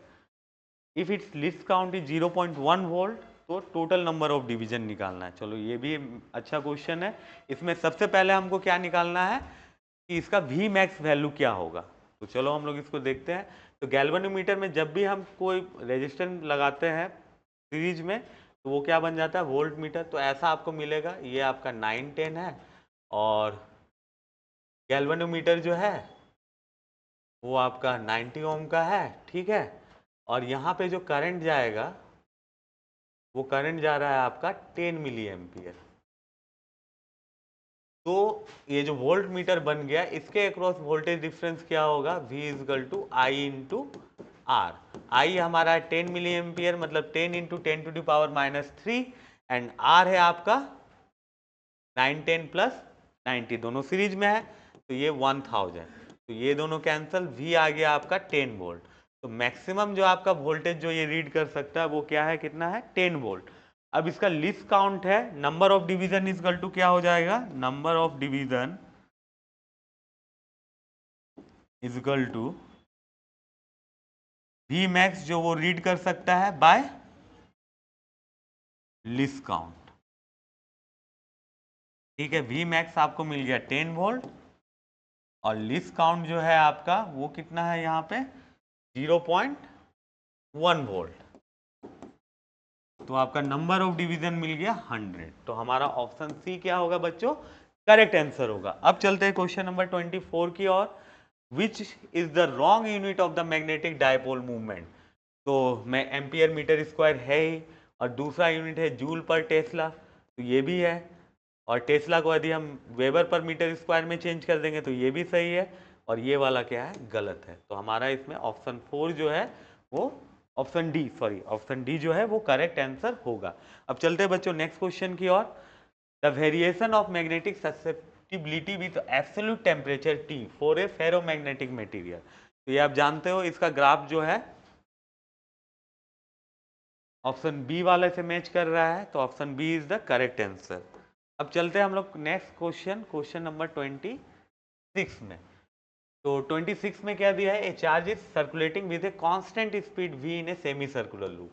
If its least count is 0.1 volt, तो टोटल नंबर ऑफ डिवीजन निकालना है। चलो ये भी अच्छा क्वेश्चन है। इसमें सबसे पहले हमको क्या निकालना है कि इसका वी मैक्स वैल्यू क्या होगा। तो चलो हम लोग इसको देखते हैं। तो गैल्वेनोमीटर में जब भी हम कोई रेजिस्टेंस लगाते हैं सीरीज में, तो वो क्या बन जाता है, वोल्ट मीटर। तो ऐसा आपको मिलेगा, ये आपका 910 है, और गैल्वेनोमीटर जो है वो आपका 90 ओम का है, ठीक है। और यहाँ पे जो करंट जाएगा वो करंट जा रहा है आपका 10 मिली एम्पियर। तो ये जो वोल्ट मीटर बन गया, इसके अक्रॉस वोल्टेज डिफरेंस क्या होगा, V = I इंटू आर। आई हमारा 10 मिली एम्पियर, मतलब 10 × 10⁻³ एंड आर है आपका 910 + 90, दोनों सीरीज में है, तो ये 1000। तो ये दोनों कैंसल, V आ गया आपका 10 वोल्ट। तो मैक्सिमम जो आपका वोल्टेज जो ये रीड कर सकता है वो क्या है, कितना है, 10 वोल्ट। अब इसका लीस्ट काउंट है, number of division is equal to क्या हो जाएगा, number of division is equal to V max जो वो रीड कर सकता है बाय लीस्ट काउंट। ठीक है, वी मैक्स आपको मिल गया 10 वोल्ट और लीस्ट काउंट जो है आपका वो कितना है यहाँ पे 0.1 वोल्ट। तो आपका नंबर ऑफ डिवीजन मिल गया 100। तो हमारा ऑप्शन सी क्या होगा बच्चों, करेक्ट आंसर होगा। अब चलते हैं क्वेश्चन नंबर 24 की ओर। Which is the wrong unit of the magnetic dipole movement. तो मैं एम्पियर मीटर स्क्वायर है ही, और दूसरा यूनिट है जूल पर टेस्ला, तो ये भी है। और टेस्ला को यदि हम वेबर पर मीटर स्क्वायर में चेंज कर देंगे तो ये भी सही है, और ये वाला क्या है, गलत है। तो हमारा इसमें ऑप्शन 4 जो है वो option D, sorry option D जो है वो करेक्ट आंसर होगा। अब चलते हैं बच्चों नेक्स्ट क्वेश्चन की ओर। The variation of magnetic susceptibility with absolute temperature T for a ferromagnetic material. तो ये आप जानते हो, इसका ग्राफ जो है ऑप्शन बी वाले से मैच कर रहा है, तो option B is the correct answer. अब चलते हैं हम लोग नेक्स्ट क्वेश्चन, क्वेश्चन नंबर 26 में। तो 26 में क्या दिया है, ए charge is circulating with A constant speed v in a semi circular loop.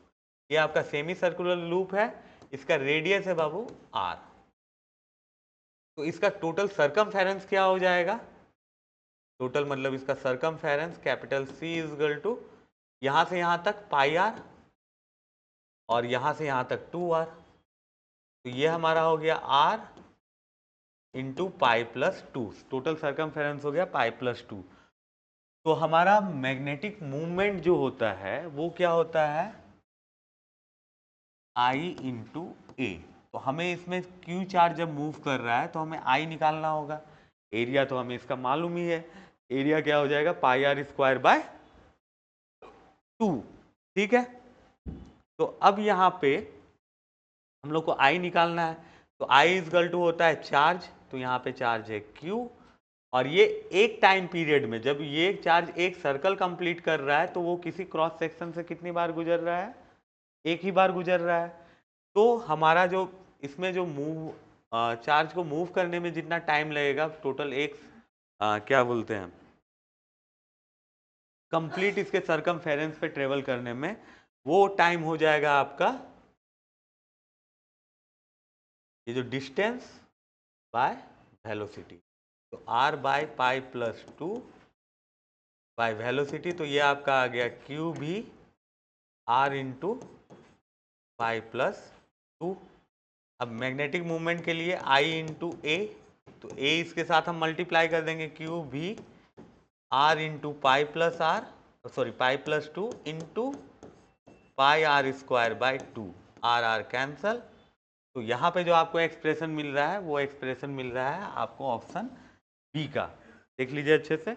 ये आपका सेमी सर्कुलर लूप है, इसका रेडियस है बाबू r। तो इसका टोटल सरकमफेरेंस क्या हो जाएगा, टोटल मतलब इसका circumference capital C is equal to यहां से यहां तक पाई r और यहां से यहां तक 2r। तो ये हमारा हो गया r into pi plus 2, total circumference हो गया पाई प्लस 2। तो हमारा मैग्नेटिक मूवमेंट जो होता है वो क्या होता है I इंटू ए। तो हमें इसमें Q चार्ज जब मूव कर रहा है तो हमें I निकालना होगा। एरिया तो हमें इसका मालूम ही है, एरिया क्या हो जाएगा पाई आर स्क्वायर बाय 2। ठीक है, तो अब यहाँ पे हम लोग को I निकालना है, तो I इज इक्वल टू होता है चार्ज, तो यहाँ पे चार्ज है Q। और ये एक टाइम पीरियड में जब ये चार्ज एक सर्कल कंप्लीट कर रहा है तो वो किसी क्रॉस सेक्शन से कितनी बार गुजर रहा है, एक ही बार गुजर रहा है। तो हमारा जो इसमें जो मूव चार्ज को मूव करने में जितना टाइम लगेगा टोटल एक क्या बोलते हैं कंप्लीट इसके सरकमफेरेंस पे ट्रेवल करने में, वो टाइम हो जाएगा आपका ये जो डिस्टेंस बाय वेलोसिटी। तो r by pi plus 2 by velocity, तो ये आपका आ गया क्यू भी r इंटू पाई प्लस 2। अब मैग्नेटिक मूवमेंट के लिए I इंटू ए, तो a इसके साथ हम मल्टीप्लाई कर देंगे क्यू भी r into pi plus R, sorry pi plus 2 into pi R square by 2, R R cancel. तो यहाँ पे जो आपको एक्सप्रेशन मिल रहा है वो एक्सप्रेशन मिल रहा है आपको ऑप्शन बी का। देख लीजिए अच्छे से,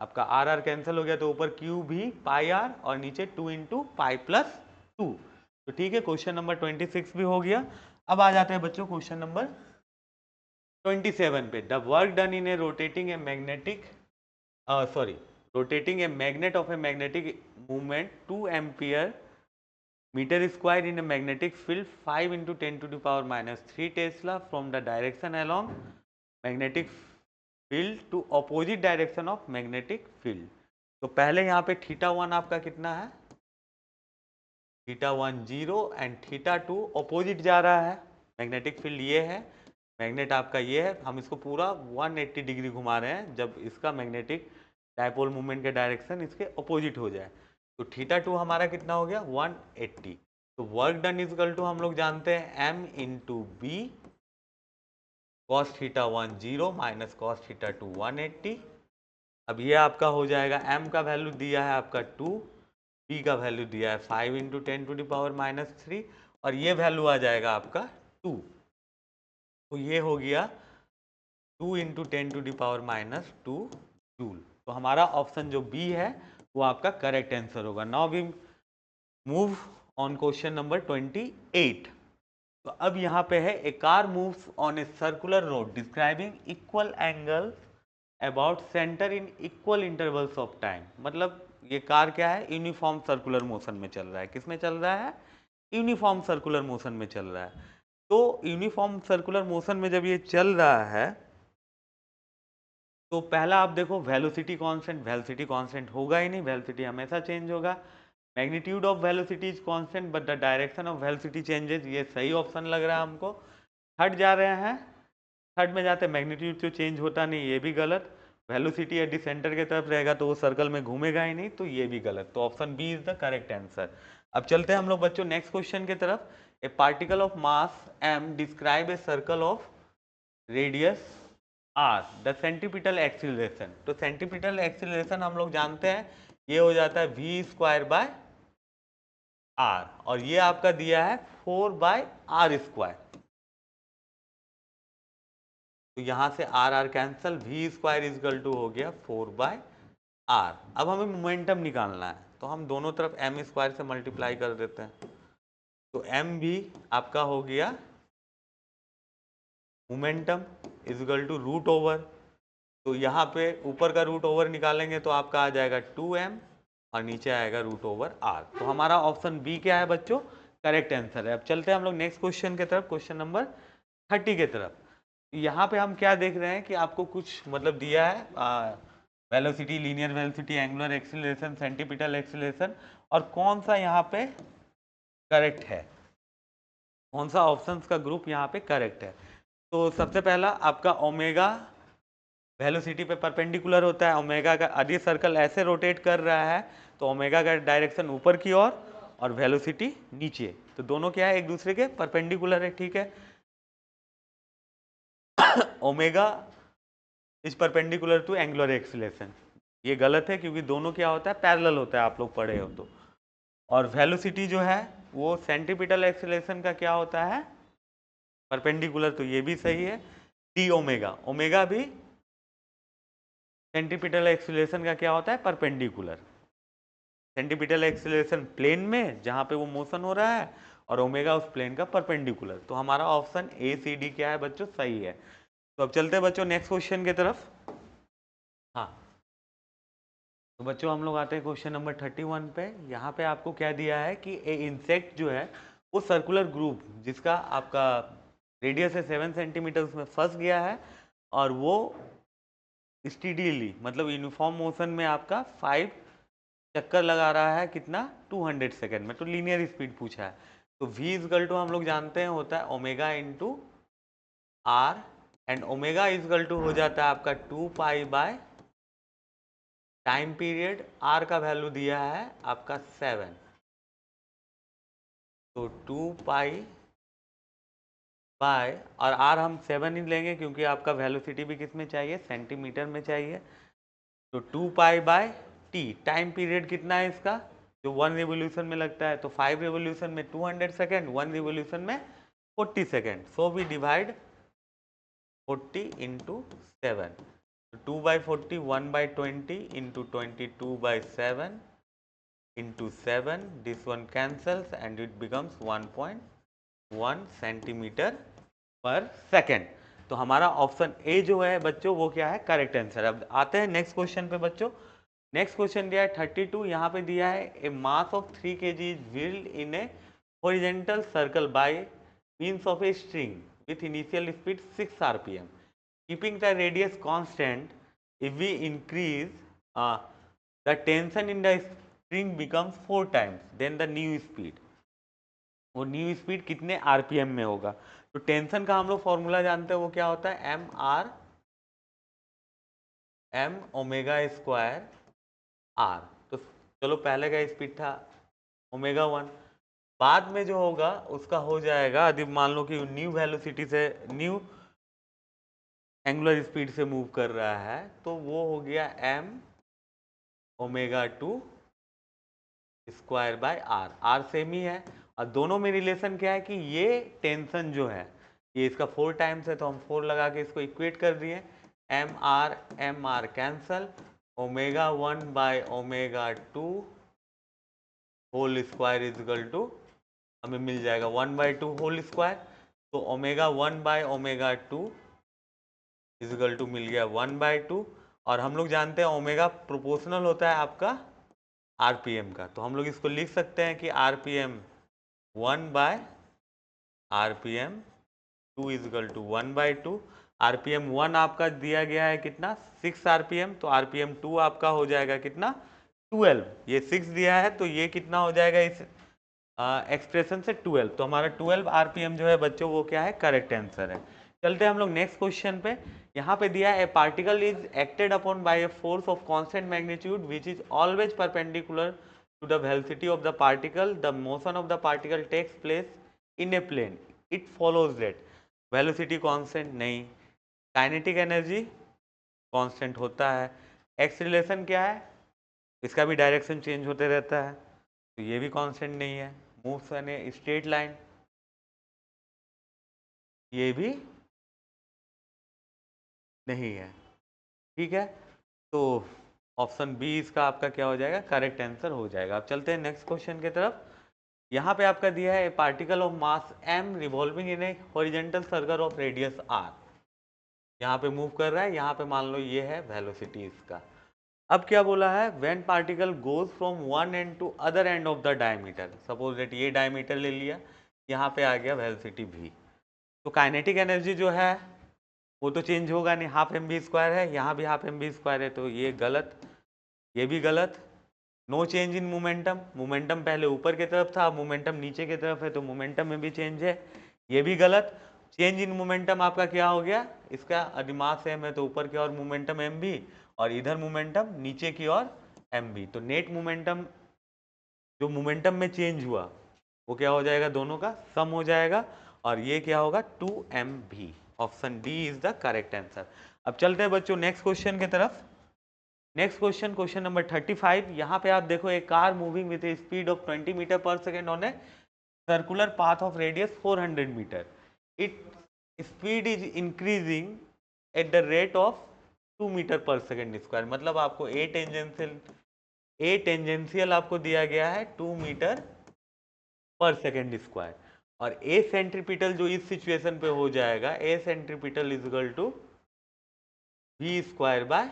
आपका आर आर कैंसिल हो गया तो ऊपर क्यू भी पाई आर और नीचे 2 इंटू पाई प्लस 2। तो ठीक है, क्वेश्चन नंबर 26 भी हो गया। अब आ जाते हैं बच्चों क्वेश्चन नंबर 27 पे। The work done in A rotating a magnetic rotating a magnet of a magnetic movement 2 ampere meter square in a magnetic field 5 into 10 to the power minus 3 Tesla from the direction along magnetic field to opposite direction of magnetic field। तो पहले यहाँ पे θ1 आपका कितना है, θ1 0 एंड θ2 अपोजिट जा रहा है। मैग्नेटिक फील्ड ये है, मैग्नेट आपका ये है, हम इसको पूरा 180 डिग्री घुमा रहे हैं जब इसका मैग्नेटिक डायपोल मूवमेंट के डायरेक्शन इसके अपोजिट हो जाए। तो θ2 हमारा कितना हो गया 180। तो work done is equal to हम लोग जानते हैं m into B cos θ1 0 minus cos θ2 180। अब ये आपका हो जाएगा m का वैल्यू दिया है आपका 2, b का वैल्यू दिया है 5 into 10 to the power minus 3 और ये वैल्यू आ जाएगा आपका 2। तो ये हो गया 2 into 10 to the power minus 2 joule. तो हमारा ऑप्शन जो बी है वो आपका करेक्ट आंसर होगा। Now we move on question number 28। तो अब यहाँ पे है a car moves on a circular road describing equal angle about centre in equal intervals of time. मतलब ये कार क्या है, यूनिफॉर्म सर्कुलर मोशन में चल रहा है। किस में चल रहा है, यूनिफॉर्म सर्कुलर मोशन में चल रहा है। तो यूनिफॉर्म सर्कुलर मोशन में जब ये चल रहा है तो पहला आप देखो वेलोसिटी कांस्टेंट, वेलोसिटी कांस्टेंट होगा ही नहीं, वेलोसिटी हमेशा चेंज होगा। Magnitude of velocity is constant but the direction of velocity changes, ये सही ऑप्शन लग रहा है हमको। थर्ड जा रहे हैं, थर्ड में जाते हैं मैग्नीट्यूड तो चेंज होता नहीं, ये भी गलत। वेलोसिटी एट द सेंटर की तरफ रहेगा तो वो सर्कल में घूमेगा ही नहीं, तो ये भी गलत। तो option B is the correct answer. अब चलते हैं हम लोग बच्चों नेक्स्ट क्वेश्चन की तरफ। ए particle of mass m describe A circle of radius r, the centripetal acceleration. तो सेंटीपिटल एक्सीलरेशन हम लोग जानते हैं ये हो जाता है v स्क्वायर बाय r, और ये आपका दिया है 4/r²। तो यहां से R R cancel, V square is equal to हो गया 4/r। अब हमें मोमेंटम निकालना है तो हम दोनों तरफ m स्क्वायर से मल्टीप्लाई कर देते हैं, तो m भी आपका हो गया momentum is equal to root over. तो यहाँ पे ऊपर का रूट ओवर निकालेंगे तो आपका आ जाएगा 2m और नीचे आएगा रूट ओवर r। तो हमारा ऑप्शन बी क्या है बच्चों, करेक्ट आंसर है। अब चलते हैं हम लोग नेक्स्ट क्वेश्चन की तरफ, क्वेश्चन नंबर 30 की तरफ। यहाँ पे हम क्या देख रहे हैं कि आपको कुछ मतलब दिया है velocity, linear velocity, angular acceleration, centripetal acceleration, और कौन सा यहाँ पे करेक्ट है, कौन सा ऑप्शंस का ग्रुप यहाँ पे करेक्ट है। तो सबसे पहला आपका ओमेगा वेलोसिटी पे परपेंडिकुलर होता है। ओमेगा का यदि सर्कल ऐसे रोटेट कर रहा है तो ओमेगा का डायरेक्शन ऊपर की ओर और वेलोसिटी नीचे, तो दोनों क्या है एक दूसरे के परपेंडिकुलर है, ठीक है। Omega is perpendicular to angular acceleration, ये गलत है क्योंकि दोनों क्या होता है पैरेलल होता है, आप लोग पढ़े हो तो। और वेलोसिटी जो है वो सेंटीपिटल एक्सीलरेशन का क्या होता है, परपेंडिकुलर, तो ये भी सही है। डी ओमेगा, ओमेगा भी सेंटीपिटल एक्सीलरेशन का क्या होता है, परपेंडिकुलर। सेंटीपिटल एक्सीलरेशन प्लेन में जहां पे वो मोशन हो रहा है और ओमेगा उस प्लेन का परपेंडिकुलर। तो हमारा ऑप्शन ए सी डी क्या है बच्चों, सही है। तो अब चलते हैं बच्चों नेक्स्ट क्वेश्चन की तरफ। हाँ, तो बच्चों हम लोग आते हैं क्वेश्चन नंबर 31 पे। यहाँ पे आपको क्या दिया है कि ए इंसेक्ट जो है वो सर्कुलर ग्रुप जिसका आपका रेडियस है 7 सेंटीमीटर उसमें फंस गया है, और वो स्टीडीली मतलब यूनिफॉर्म मोशन में आपका 5 चक्कर लगा रहा है, कितना 200 सेकेंड में। तो लीनियर स्पीड पूछा है, तो v इजकल टू हम लोग जानते हैं होता है omega into R, and omega is equal to हो जाता है आपका 2π/, टाइम पीरियड r का वैल्यू दिया है आपका 7, तो 2π/, और r हम 7 ही लेंगे क्योंकि आपका वेलोसिटी भी किस में चाहिए, सेंटीमीटर में चाहिए। तो 2π/t, टाइम पीरियड कितना है इसका, जो 1 रिवोल्यूशन में लगता है, तो 5 रिवोल्यूशन में 200 सेकेंड, 1 रिवोल्यूशन में 40 second. So we divide 40 into 7, 2/40 1/20 into 22/7 into 7, this one cancels and it becomes 1.1 centimetre पर सेकेंड। तो हमारा ऑप्शन ए जो है बच्चों वो क्या है, करेक्ट आंसर। अब आते हैं नेक्स्ट क्वेश्चन पे बच्चों। नेक्स्ट क्वेश्चन दिया है 32, यहाँ पे दिया है a mass of 3 kg is wheeled in a horizontal circle by means of a string with initial speed 6 rpm, keeping the radius constant, if we increase the tension in the spring becomes 4 times, then the new speed, वो न्यू स्पीड कितने आरपीएम में होगा। तो टेंशन का हम लोग फॉर्मूला जानते हैं, वो क्या होता है, m ओमेगा स्क्वायर r। तो चलो पहले का स्पीड था ओमेगा 1, बाद में जो होगा उसका हो जाएगा, यदि मान लो कि न्यू वेलोसिटी से न्यू एंगुलर स्पीड से मूव कर रहा है, तो वो हो गया m omega 2 square by r, r same ही है। और दोनों में रिलेशन क्या है कि ये टेंशन जो है ये इसका 4 टाइम्स है, तो हम 4 लगा के इसको इक्वेट कर दिए, M R cancel, omega 1 by omega 2 whole square is equal to हमें मिल जाएगा 1/2 होल स्क्वायर। तो omega 1 by omega 2 is equal to मिल गया 1/2, और हम लोग जानते हैं ओमेगा प्रोपोर्शनल होता है आपका आरपीएम का, तो हम लोग इसको लिख सकते हैं कि RPM 1/RPM 2 is equal to 1/2। RPM 1 आपका दिया गया है कितना 6 आरपीएम, तो आरपीएम 2 आपका हो जाएगा कितना 12, ये 6 दिया है तो ये कितना हो जाएगा इस एक्सप्रेशन से 12, तो हमारा 12 आरपीएम जो है बच्चों वो क्या है, करेक्ट आंसर है। चलते हैं हम लोग नेक्स्ट क्वेश्चन पे। यहाँ पे दिया है, a particle is acted upon by a force of constant magnitude which is always perpendicular to the velocity of the particle, the motion of the particle takes place in a plane, it follows that velocity constant नहीं, काइनेटिक एनर्जी कांस्टेंट होता है, एक्सीलरेशन क्या है, इसका भी डायरेक्शन चेंज होते रहता है तो ये भी कांस्टेंट नहीं है, moves in a straight line ये भी नहीं है। ठीक है, तो ऑप्शन बी इसका आपका क्या हो जाएगा, करेक्ट आंसर हो जाएगा। अब चलते हैं नेक्स्ट क्वेश्चन की तरफ। यहाँ पे आपका दिया है, particle of mass m revolving in a horizontal circle of radius r, यहाँ पे मूव कर रहा है, यहाँ पे मान लो ये है वेलोसिटी इसका। अब क्या बोला है, when particle goes from one end to other end of the diameter, suppose that ये डायमीटर ले लिया, यहाँ पे आ गया वेलोसिटी v, तो काइनेटिक एनर्जी जो है वो तो चेंज होगा नहीं, हाफ एम बी स्क्वायर है, यहाँ भी हाफ एम बी स्क्वायर है, तो ये गलत, ये भी गलत। No change in momentum, momentum पहले ऊपर की तरफ था, मोमेंटम नीचे की तरफ है, तो मोमेंटम में भी चेंज है, ये भी गलत। चेंज इन मोमेंटम आपका क्या हो गया, इसका अधिमास एम है तो ऊपर की ओर मोमेंटम एम बी, और इधर मोमेंटम नीचे की ओर एम बी, तो नेट मोमेंटम जो मोमेंटम में चेंज हुआ वो क्या हो जाएगा, दोनों का सम हो जाएगा, और ये क्या होगा 2mv। Option D is the correct answer. अब चलते हैं बच्चों नेक्स्ट क्वेश्चन की तरफ। Next question, question number 35। यहाँ पे आप देखो, एक car moving with a speed of 20 metre per second on a circular path of radius 400 metre, it speed is increasing at the rate of 2 metre per second square, मतलब आपको ए टेंजेंशियल आपको दिया गया है 2 मीटर पर सेकेंड स्क्वायर, और ए सेंट्रीपिटल जो इस सिचुएशन पे हो जाएगा, A centripetal is equal to V square by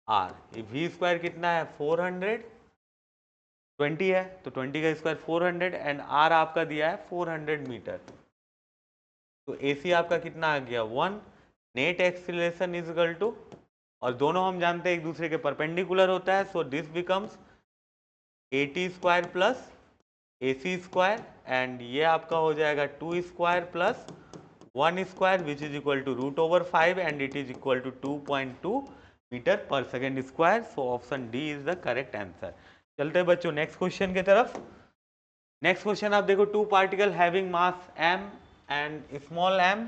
R. ये वी स्क्वायर कितना है 400, 20 है तो 20 का स्क्वायर 400, एंड आर आपका दिया है 400 मीटर, तो ए सी आपका कितना आ गया 1। Net acceleration is equal to, और दोनों हम जानते हैं एक दूसरे के परपेंडिकुलर होता है, so this becomes A T square plus A C square, and ये आपका हो जाएगा 2 square plus 1 square which is equal to √5, and it is equal to 2.2 metre per second square, so option D is the correct answer. चलते हैं बच्चों नेक्स्ट क्वेश्चन की तरफ। नेक्स्ट क्वेश्चन आप देखो, two particle having mass m and small m,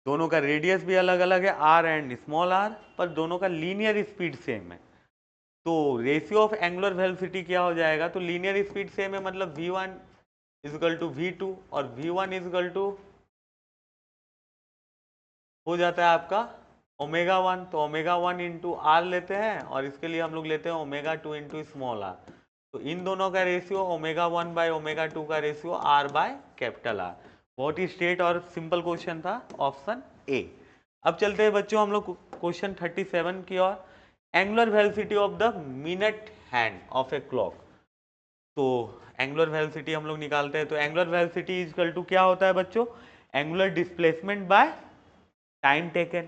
दोनों का रेडियस भी अलग अलग है r एंड स्मॉल r, पर दोनों का लीनियर स्पीड सेम है, तो रेशियो ऑफ एंगुलर वेलोसिटी क्या हो जाएगा, तो लीनियर स्पीड सेम है मतलब v1 is equal to v2, और v1 इज इक्वल टू हो जाता है आपका ओमेगा 1, तो ओमेगा 1 इंटू आर लेते हैं, और इसके लिए हम लोग लेते हैं ओमेगा 2 इंटू स्मॉल आर, तो इन दोनों का रेशियो ओमेगा 1 बाय ओमेगा 2 का ratio R by capital R. बहुत ही स्ट्रेट और सिंपल क्वेश्चन था, ऑप्शन ए। अब चलते हैं बच्चों हम लोग क्वेश्चन 37 की ओर। Angular velocity of the minute hand of a clock, तो एंगुलर वेलोसिटी हम लोग निकालते हैं, तो angular velocity is equal to क्या होता है बच्चों, angular displacement by time taken.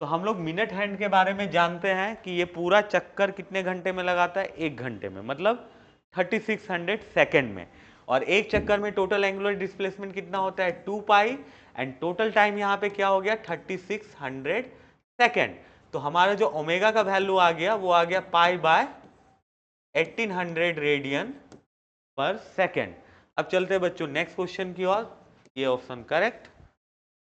तो हम लोग मिनट हैंड के बारे में जानते हैं कि ये पूरा चक्कर कितने घंटे में लगाता है, 1 घंटे में, मतलब 3600 सेकेंड में, और एक चक्कर में टोटल एंगुलर डिस्प्लेसमेंट कितना होता है 2 पाई, एंड टोटल टाइम यहाँ पे क्या हो गया 3600 सेकेंड, तो हमारा जो ओमेगा का वैल्यू आ गया वो आ गया pi by 1800 radian per second. अब चलते हैं बच्चों नेक्स्ट क्वेश्चन की ओर, ये ऑप्शन करेक्ट।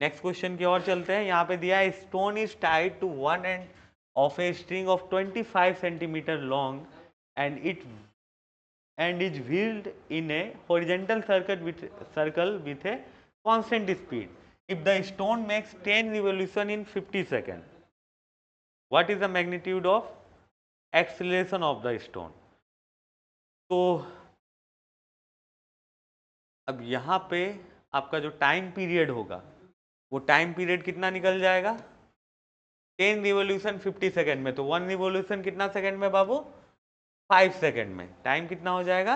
नेक्स्ट क्वेश्चन की ओर चलते हैं। यहाँ पे दिया है, stone is tied to one end of a string of 25 centimetre long and is wheeled in a horizontal circle with a constant speed, if the stone makes 10 revolution in 50 second, what is the magnitude of acceleration of the stone. तो अब यहाँ पे आपका जो टाइम पीरियड होगा वो टाइम पीरियड कितना निकल जाएगा, 10 रिवोल्यूशन 50 सेकेंड में, तो 1 रिवोल्यूशन कितना सेकेंड में बाबू 5 सेकेंड में, टाइम कितना हो जाएगा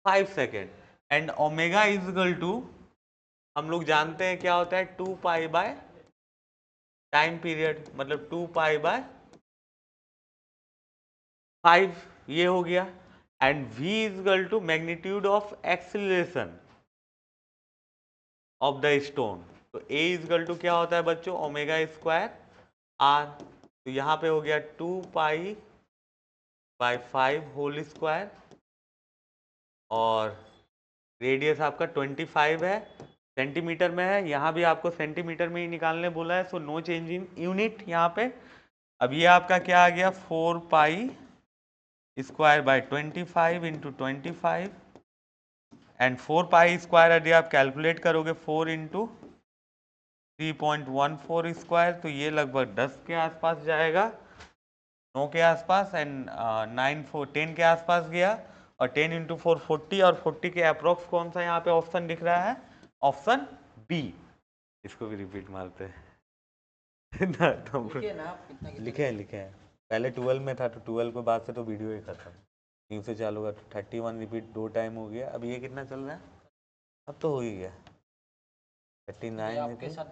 5 second, and omega is equal to हम लोग जानते हैं क्या होता है 2 पाई बाय टाइम पीरियड, मतलब 2 पाई बाय 5 ये हो गया, and v is equal to magnitude of acceleration of the stone. तो a इज इक्वल टू क्या होता है बच्चों, ओमेगा स्क्वायर r। तो यहाँ पे हो गया 2π/5 होल स्क्वायर, और रेडियस आपका 25 है, सेंटीमीटर में है, यहाँ भी आपको सेंटीमीटर में ही निकालने बोला है, so no change in unit यहाँ पे। अब ये आपका क्या आ गया, 4π² इंटू 25, एंड 4π² यदि आप कैलकुलेट करोगे 4 इंटू 3.14 स्क्वायर, तो ये लगभग 10 के आसपास जाएगा, 9 के आसपास, एंड 9 4 10 के आसपास गया, और 10 इंटू 4 40, और 40 के अप्रोक्स कौन सा यहाँ पे ऑप्शन दिख रहा है, ऑप्शन बी। इसको भी रिपीट मारते हैं ना, तो लिखे हैं पहले 12 में था, तो 12 के बाद से तो वीडियो ही खत्म, न्यू से चालू हुआ, तो 31 रिपीट 2 टाइम हो गया। अब ये कितना चल रहा है, अब तो हो ही गया 39 आपके साथ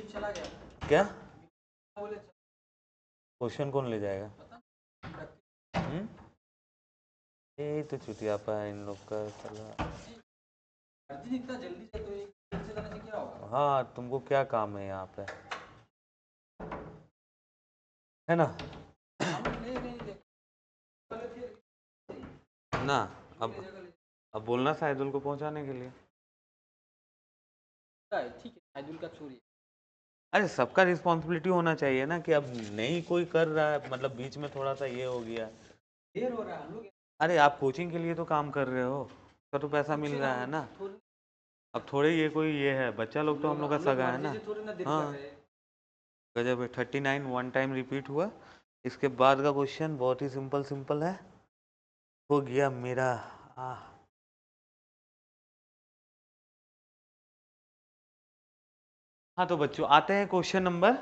चला गया क्या, क्वेश्चन कौन ले जाएगा, ये तो चुतियापा है इन लोग का चला। इतना जल्दी से तो क्या होगा, हाँ तुमको क्या काम है यहाँ पे, है ना ना। अब बोलना शाहिदुल को पहुंचाने के लिए, ठीक है शाहिदुल का छोड़िए। अरे सबका रिस्पॉन्सिबिलिटी होना चाहिए ना, कि अब नहीं कोई कर रहा है, मतलब बीच में थोड़ा सा ये हो गया, देर हो रहा है हम लोग। अरे आप कोचिंग के लिए तो काम कर रहे हो, उसका तो पैसा मिल रहा है ना। अब थोड़े ये कोई ये है, बच्चा लोग तो हम लोग का सगा है ना। हाँ गजब है। 39 वन टाइम रिपीट हुआ। इसके बाद का क्वेश्चन बहुत ही सिंपल है, हो गया मेरा हाँ तो बच्चों आते हैं क्वेश्चन नंबर,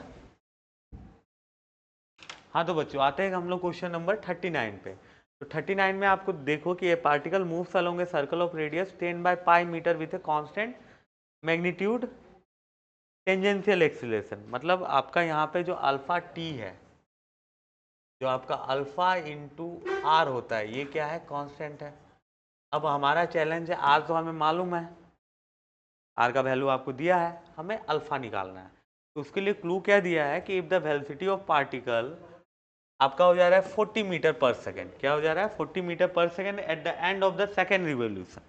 हाँ तो बच्चों आते हैं हम लोग क्वेश्चन नंबर 39 पे। तो 39 में आपको देखो कि a particle moves along a circle of radius 10/π metre with a constant magnitude tangential acceleration. मतलब आपका यहाँ पे जो अल्फा टी है, जो आपका अल्फा इंटू आर होता है, ये क्या है, कांस्टेंट है। अब हमारा चैलेंज है, आर तो हमें मालूम है, आर का वैल्यू आपको दिया है, हमें अल्फा निकालना है। तो उसके लिए क्लू क्या दिया है कि if the velocity of particle आपका हो जा रहा है 40 मीटर पर सेकेंड, क्या हो जा रहा है 40 metre per second at the end of the second revolution.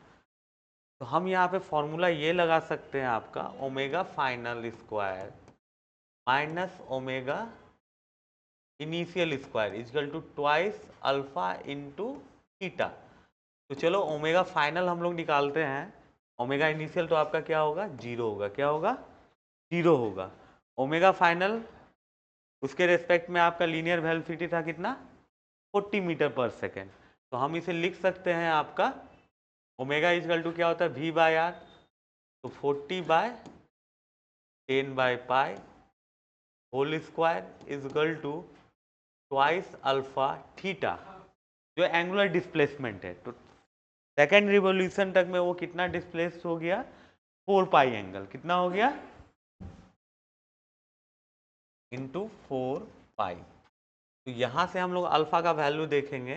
तो हम यहाँ पे फॉर्मूला ये लगा सकते हैं आपका omega final square minus omega initial square is equal to twice alpha into theta. तो चलो ओमेगा फाइनल हम लोग निकालते हैं, ओमेगा इनिशियल तो आपका क्या होगा, जीरो होगा, क्या होगा, जीरो होगा। ओमेगा फाइनल उसके रेस्पेक्ट में आपका लीनियर वेलोसिटी था कितना, 40 मीटर पर सेकेंड। तो हम इसे लिख सकते हैं आपका ओमेगा इजकल टू क्या होता है, v बाय आर। तो 40/10/π whole square is equal to twice alpha theta, जो एंगुलर डिस्प्लेसमेंट है। तो सेकेंड रिवोल्यूशन तक में वो कितना डिस्प्लेस हो गया, 4π एंगल, कितना हो गया, इंटू 4π। तो यहाँ से हम लोग अल्फा का वैल्यू देखेंगे,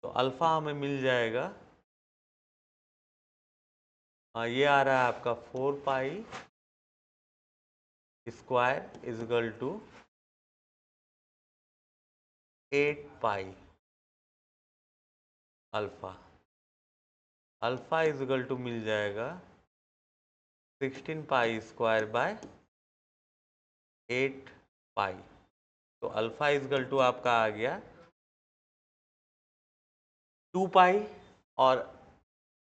तो अल्फा हमें मिल जाएगा, ये आ रहा है आपका 4π square is equal to 8π alpha. Alpha is equal to मिल जाएगा 16π स्क्वायर बाय 8π। तो अल्फा इजगल टू आपका आ गया 2π, और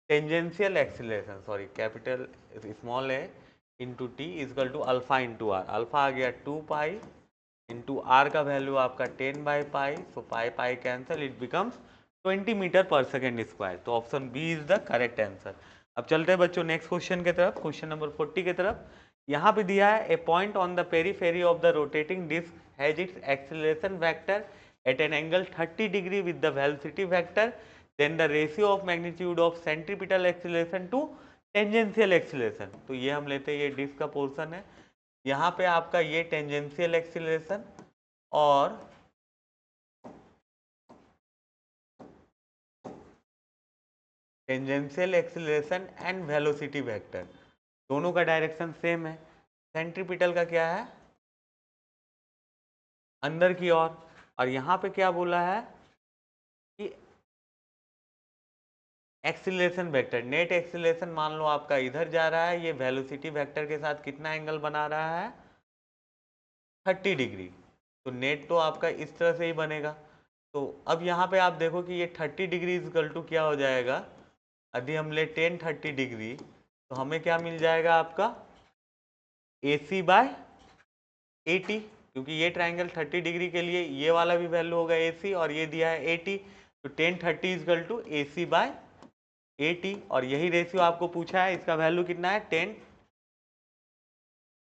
tangential acceleration sorry capital small A into T is equal to alpha into R. Alpha आ गया 2π इंटू आर का वैल्यू आपका 10/π, so pi cancel, it becomes 20 metre per second square. तो option B is the correct answer. अब चलते हैं बच्चों नेक्स्ट क्वेश्चन की तरफ, क्वेश्चन नंबर 40 की तरफ। यहाँ पे दिया है a point on the periphery of the rotating disc has its acceleration vector at an angle 30 degree with the velocity vector, then the ratio of magnitude of centripetal acceleration to tangential acceleration. तो ये हम लेते हैं, ये डिस्क का पोर्शन है, यहाँ पे आपका ये टेंजेंशियल एक्सीलरेशन और tangential acceleration and velocity vector दोनों का डायरेक्शन सेम है। सेंट्रीपिटल का क्या है, अंदर की ओर। और यहाँ पे क्या बोला है कि एक्सीलरेशन वेक्टर, नेट एक्सीलरेशन मान लो आपका इधर जा रहा है, ये वेलोसिटी वेक्टर के साथ कितना एंगल बना रहा है, 30 डिग्री। तो नेट तो आपका इस तरह से ही बनेगा। तो अब यहाँ पे आप देखो कि ये 30 डिग्री इजकल टू क्या हो जाएगा, यदि हम ले 10 30 डिग्री तो हमें क्या मिल जाएगा आपका AC बाय 80, क्योंकि ये ट्राइंगल 30 डिग्री के लिए ये वाला भी वैल्यू होगा AC और ये दिया है 80, तो 10 30 इजकल टू AC बाय 80। और यही रेशियो आपको पूछा है, इसका वैल्यू कितना है 10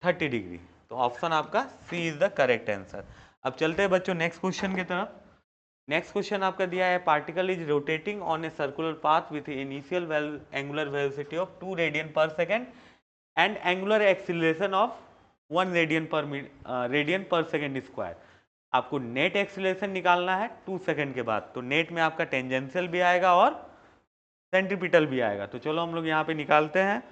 30 डिग्री। तो ऑप्शन आपका सी इज द करेक्ट आंसर। अब चलते हैं बच्चों नेक्स्ट क्वेश्चन की तरफ। नेक्स्ट क्वेश्चन आपका दिया है particle is rotating on a circular path with initial angular velocity of 2 radian per second and angular acceleration of 1 radian per second square. आपको नेट एक्सीलरेशन निकालना है 2 सेकेंड के बाद। तो नेट में आपका टेंजेंशियल भी आएगा और सेंट्रीपिटल भी आएगा। तो चलो हम लोग यहाँ पे निकालते हैं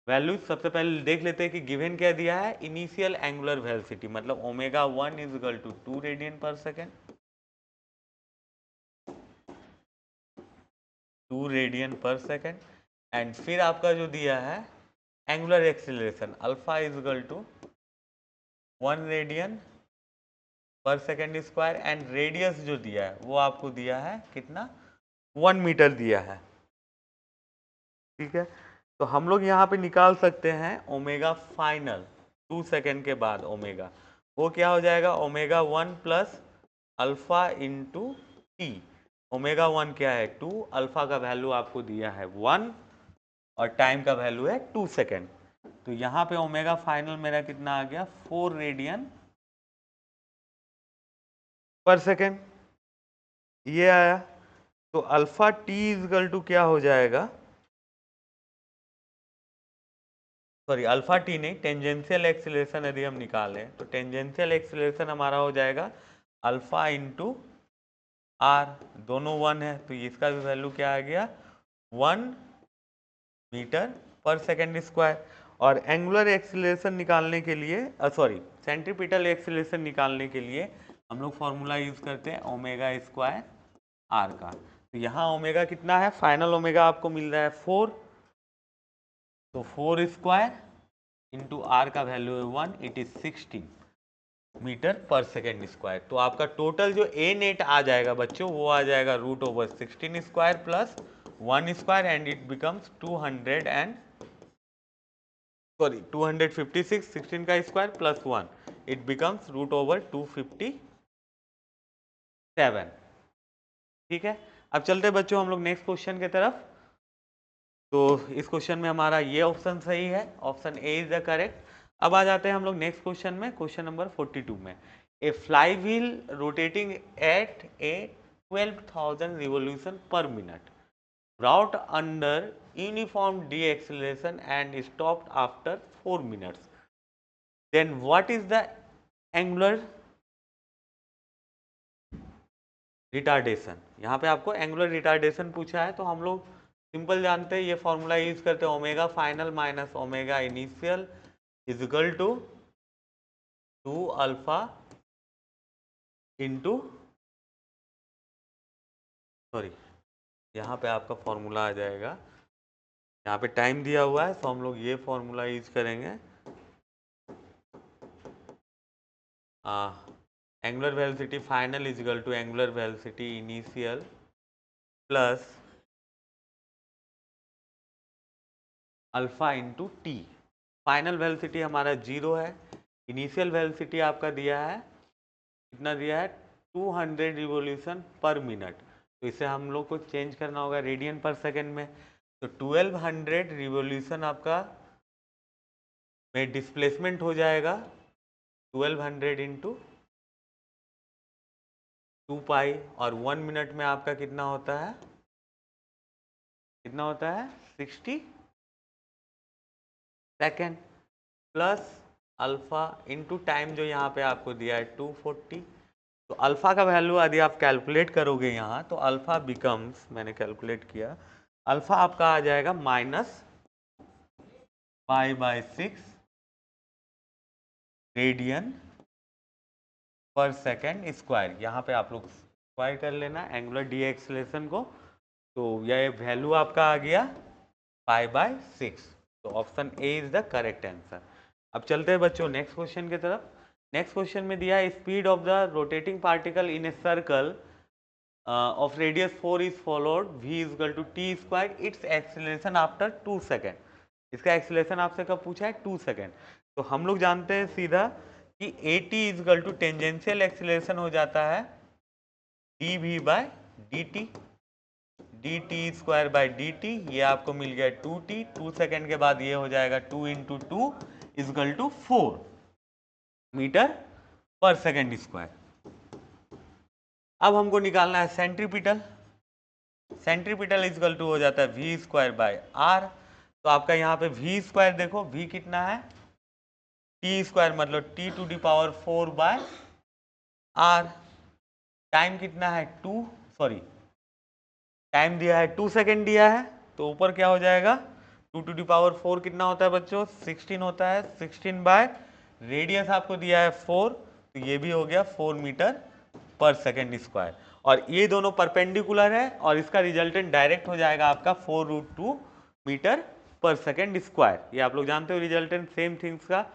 वैल्यूज। सबसे पहले देख लेते हैं कि गिवन क्या दिया है, इनिशियल एंगुलर वेलोसिटी मतलब omega 1 is equal to 2 radian per second, 2 radian per second. And फिर आपका जो दिया है angular acceleration alpha is equal to 1 radian per second square. And radius जो दिया है वो आपको दिया है कितना, 1 मीटर दिया है। ठीक है, तो हम लोग यहाँ पे निकाल सकते हैं ओमेगा फाइनल 2 सेकेंड के बाद ओमेगा, वो क्या हो जाएगा omega 1 plus alpha into T. Omega 1 क्या है 2, अल्फा का वैल्यू आपको दिया है 1 और टाइम का वैल्यू है 2 सेकेंड। तो यहाँ पे ओमेगा फाइनल मेरा कितना आ गया 4 रेडियन पर सेकेंड, ये आया। तो अल्फा टी इजकल टू क्या हो जाएगा, सॉरी अल्फा टी नहीं, टेंजेंशियल एक्सीलरेशन यदि हम निकालें तो टेंजेंशियल एक्सीलरेशन हमारा हो जाएगा अल्फा इंटू आर, दोनों 1 है तो इसका भी वैल्यू क्या आ गया 1 मीटर पर सेकेंड स्क्वायर। और एंगुलर एक्सीलरेशन निकालने के लिए सॉरी सेंट्रीपिटल एक्सीलरेशन निकालने के लिए हम लोग फॉर्मूला यूज करते हैं ओमेगा स्क्वायर आर का। तो यहाँ ओमेगा कितना है, फाइनल ओमेगा आपको मिल रहा है 4, तो 4 स्क्वायर इंटू आर का वैल्यू है 1, it is 16 metre per second square. तो आपका टोटल जो ए नेट आ जाएगा बच्चों वो आ जाएगा root over 16 square plus 1 square and it becomes 256, 16 का square plus 1, it becomes root over 257। ठीक है, अब चलते हैं बच्चों हम लोग नेक्स्ट क्वेश्चन की तरफ। तो इस क्वेश्चन में हमारा ये ऑप्शन सही है, option A is the correct. अब आ जाते हैं हम लोग नेक्स्ट क्वेश्चन में, क्वेश्चन नंबर 42 में। A flywheel rotating at a 12,000 revolution per minute brought under uniform deceleration and stopped after 4 minutes, then what is the angular retardation। यहाँ पे आपको एंगुलर रिटार्डेशन पूछा है, तो हम लोग सिंपल जानते हैं, ये फॉर्मूला यूज करते हैं omega final minus omega initial is equal to 2 alpha into, sorry यहाँ पे आपका फॉर्मूला आ जाएगा, यहाँ पे टाइम दिया हुआ है तो हम लोग ये फॉर्मूला यूज करेंगे angular velocity final is equal to angular velocity initial plus alpha into T. Final velocity हमारा 0 है, इनिशियल वेलोसिटी आपका दिया है कितना दिया है 200 रिवोल्यूशन पर मिनट। तो इसे हम लोग को चेंज करना होगा रेडियन पर सेकेंड में। तो 1200 रिवोल्यूशन आपका में डिस्प्लेसमेंट हो जाएगा 1200 इंटू 2 पाई, और 1 मिनट में आपका कितना होता है, कितना होता है 60 second plus alpha into time जो यहाँ पे आपको दिया है 240, तो अल्फा का वैल्यू यदि आप कैलकुलेट करोगे यहाँ तो अल्फा बिकम्स, मैंने कैलकुलेट किया, अल्फा आपका आ जाएगा -π/6 रेडियन पर सेकेंड स्क्वायर। यहाँ पे आप लोग स्क्वायर कर लेना एंगुलर डी एक्सेलरेशन को, तो यह वैल्यू आपका आ गया π/6। तो option A is the correct answer. अब चलते हैं बच्चों नेक्स्ट क्वेश्चन की तरफ। नेक्स्ट क्वेश्चन में दिया है speed of the rotating particle in a circle of radius 4 is followed v equal to T square its acceleration after 2 second. इसका एक्सीलरेशन आपसे कब पूछा है? 2 सेकेंड। तो हम लोग जानते हैं सीधा कि at equal to tangential acceleration हो जाता है dv/dt, dt square by dt, ये आपको मिल गया 2t। 2 सेकेंड के बाद ये हो जाएगा 2 into 2 equal to 4 metre per second square. अब हमको निकालना है सेंट्रीपिटल। सेंट्रीपिटल इक्वल टू हो जाता है v स्क्वायर बाय r। तो आपका यहाँ पे v स्क्वायर देखो, v कितना है? t स्क्वायर मतलब t to the power 4 by r। Time कितना है? 2, सॉरी टाइम दिया है 2 सेकेंड दिया है, तो ऊपर क्या हो जाएगा? 2 टू दी पावर 4 कितना होता है बच्चों? 16 होता है। 16 बाय रेडियस आपको दिया है 4, तो ये भी हो गया 4 मीटर पर सेकेंड स्क्वायर। और ये दोनों परपेंडिकुलर है और इसका रिजल्टेंट डायरेक्ट हो जाएगा आपका 4√2 मीटर पर सेकेंड स्क्वायर। ये आप लोग जानते हो रिजल्टेंट सेम थिंग्स का,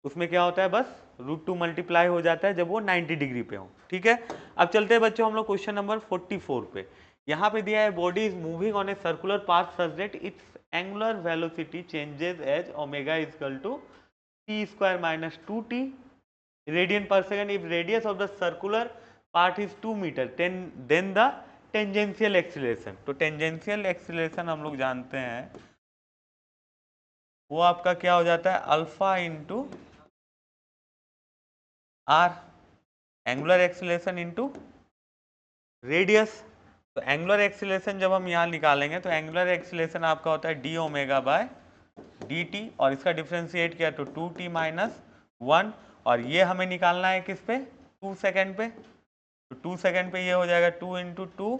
उसमें क्या होता है बस √2 मल्टीप्लाई हो जाता है जब वो 90 डिग्री पे हो। ठीक है, अब चलते हैं बच्चों हम लोग क्वेश्चन नंबर 44 पे। यहाँ पे दिया है body is moving on a circular path such that its angular velocity changes as omega equal to T square minus 2t radian per second if radius of the circular part is 2 metre then the tangential acceleration. तो टेंजेंशियल एक्सीलरेशन हम लोग जानते हैं वो आपका क्या हो जाता है? Alpha into R, angular acceleration into radius. तो एंगुलर एक्सीलरेशन जब हम यहाँ निकालेंगे तो एंगुलर एक्सीलरेशन आपका होता है D omega by D T, और इसका डिफ्रेंशिएट किया तो 2t माइनस 1, और ये हमें निकालना है किस पे? 2 सेकेंड पे। तो 2 सेकेंड पे ये हो जाएगा 2 इंटू 2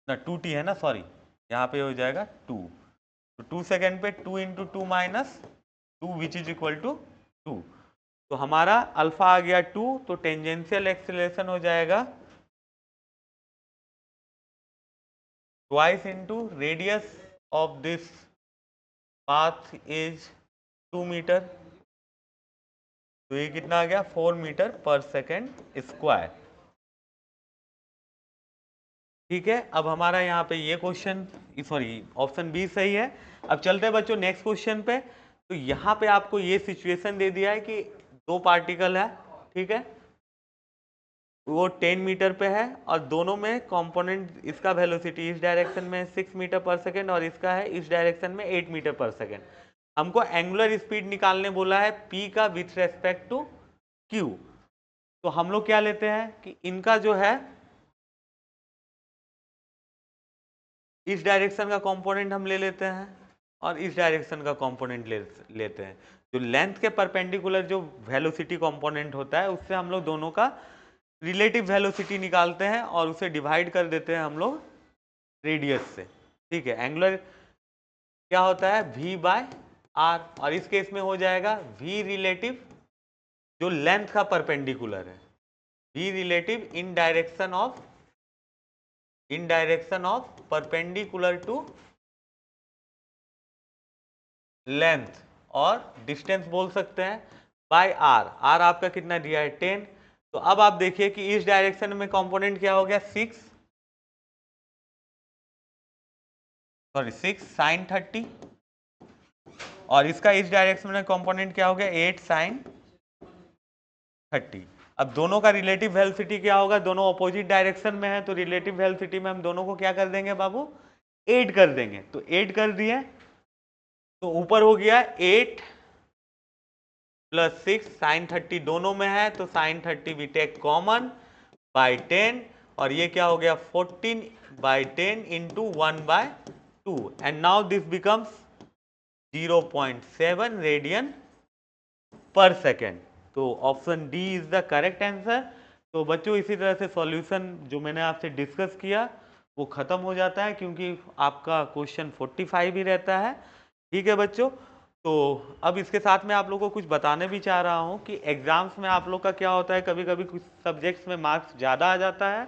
ना 2t है ना, सॉरी यहाँ पे हो जाएगा 2। तो 2 सेकेंड पे 2 into 2 minus 2 which is equal to 2। तो हमारा अल्फा आ गया 2, तो टेंजेंशियल एक्सीलरेशन हो जाएगा twice into radius of this path is 2 metre, तो ये कितना आ गया? 4 मीटर पर सेकेंड स्क्वायर। ठीक है, अब हमारा यहाँ पे ये क्वेश्चन, सॉरी ऑप्शन बी सही है। अब चलते हैं बच्चों नेक्स्ट क्वेश्चन पे। तो यहाँ पे आपको ये सिचुएशन दे दिया है कि दो पार्टिकल है, ठीक है, वो 10 मीटर पे है और दोनों में कंपोनेंट, इसका वेलोसिटी इस डायरेक्शन में 6 मीटर पर सेकेंड और इसका है इस डायरेक्शन में 8 मीटर पर सेकेंड। हमको एंगुलर स्पीड निकालने बोला है p का विथ रेस्पेक्ट टू q। तो हम लोग क्या लेते हैं कि इनका जो है इस डायरेक्शन का कंपोनेंट हम ले लेते हैं और इस डायरेक्शन का कंपोनेंट लेते हैं। जो लेंथ के परपेंडिकुलर जो वेलोसिटी कंपोनेंट होता है उससे हम लोग दोनों का रिलेटिव वेलोसिटी निकालते हैं और उसे डिवाइड कर देते हैं हम लोग रेडियस से। ठीक है, एंगुलर क्या होता है? v बाय r, और इस केस में हो जाएगा v रिलेटिव जो लेंथ का परपेंडिकुलर है, v relative in direction of perpendicular to length, और डिस्टेंस बोल सकते हैं बाय r। r आपका कितना दिया है? 10। तो अब आप देखिए कि इस डायरेक्शन में कंपोनेंट क्या हो गया? 6 साइन 30, और इसका इस डायरेक्शन में कंपोनेंट क्या हो गया? 8 साइन 30। अब दोनों का रिलेटिव वेलोसिटी क्या होगा? दोनों अपोजिट डायरेक्शन में है, तो रिलेटिव वेलोसिटी में हम दोनों को क्या कर देंगे बाबू? 8 कर देंगे। तो 8 कर दिए तो ऊपर हो गया 8 प्लस 6 साइन 30 दोनों में है, तो sine 30 we take common by 10, और ये क्या हो गया? 14 by 10 into 1 by 2, and now this becomes 0.7 radian per second. तो option D is the correct answer. तो बच्चों इसी तरह से सॉल्यूशन जो मैंने आपसे डिस्कस किया वो खत्म हो जाता है, क्योंकि आपका क्वेश्चन 45 ही रहता है। ठीक है बच्चों, तो अब इसके साथ में आप लोगों को कुछ बताने भी चाह रहा हूँ कि एग्जाम्स में आप लोग का क्या होता है, कभी कभी कुछ सब्जेक्ट्स में मार्क्स ज़्यादा आ जाता है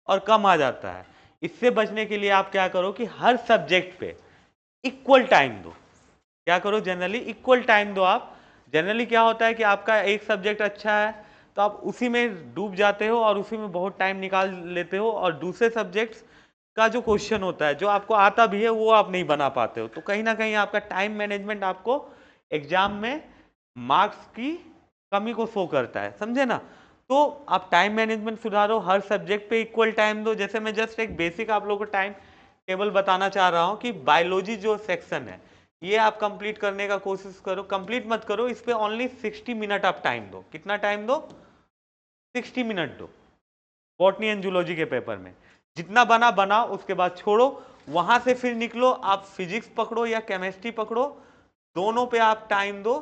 और कम आ जाता है। इससे बचने के लिए आप क्या करो कि हर सब्जेक्ट पे इक्वल टाइम दो। क्या करो, जनरली इक्वल टाइम दो आप। जनरली क्या होता है कि आपका एक सब्जेक्ट अच्छा है तो आप उसी में डूब जाते हो और उसी में बहुत टाइम निकाल लेते हो, और दूसरे सब्जेक्ट्स का जो क्वेश्चन होता है जो आपको आता भी है वो आप नहीं बना पाते हो। तो कहीं ना कहीं आपका टाइम मैनेजमेंट आपको एग्जाम में मार्क्स की कमी को शो करता है, समझे ना। तो आप टाइम मैनेजमेंट सुधारो, हर सब्जेक्ट पे इक्वल टाइम दो। जैसे मैं जस्ट एक बेसिक आप लोगों को टाइम टेबल बताना चाह रहा हूं कि बायोलॉजी जो सेक्शन है ये आप कंप्लीट करने का कोशिश करो, कंप्लीट मत करो, इस पे ओनली 60 मिनट आप टाइम दो। कितना टाइम दो? 60 मिनट दो। बॉटनी एंड जूलॉजी के पेपर में जितना बना बनाओ, उसके बाद छोड़ो। वहां से फिर निकलो, आप फिजिक्स पकड़ो या केमिस्ट्री पकड़ो, दोनों पे आप टाइम दो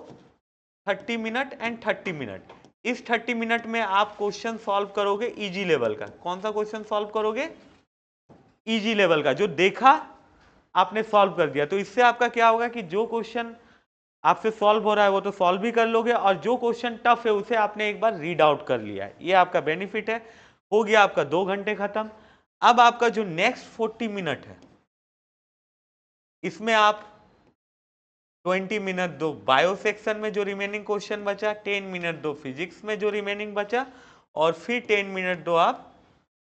30 मिनट एंड 30 मिनट। इस 30 मिनट में आप क्वेश्चन सॉल्व करोगे इजी लेवल का। कौन सा क्वेश्चन सॉल्व करोगे? इजी लेवल का, जो देखा आपने सॉल्व कर दिया। तो इससे आपका क्या होगा कि जो क्वेश्चन आपसे सॉल्व हो रहा है वो तो सॉल्व भी कर लोगे, और जो क्वेश्चन टफ है उसे आपने एक बार रीड आउट कर लिया है। ये आपका बेनिफिट है। हो गया आपका 2 घंटे खत्म। अब आपका जो नेक्स्ट 40 मिनट है इसमें आप 20 मिनट दो बायो सेक्शन में जो रिमेनिंग क्वेश्चन बचा, 10 मिनट दो फिजिक्स में जो रिमेनिंग बचा, और फिर 10 मिनट दो आप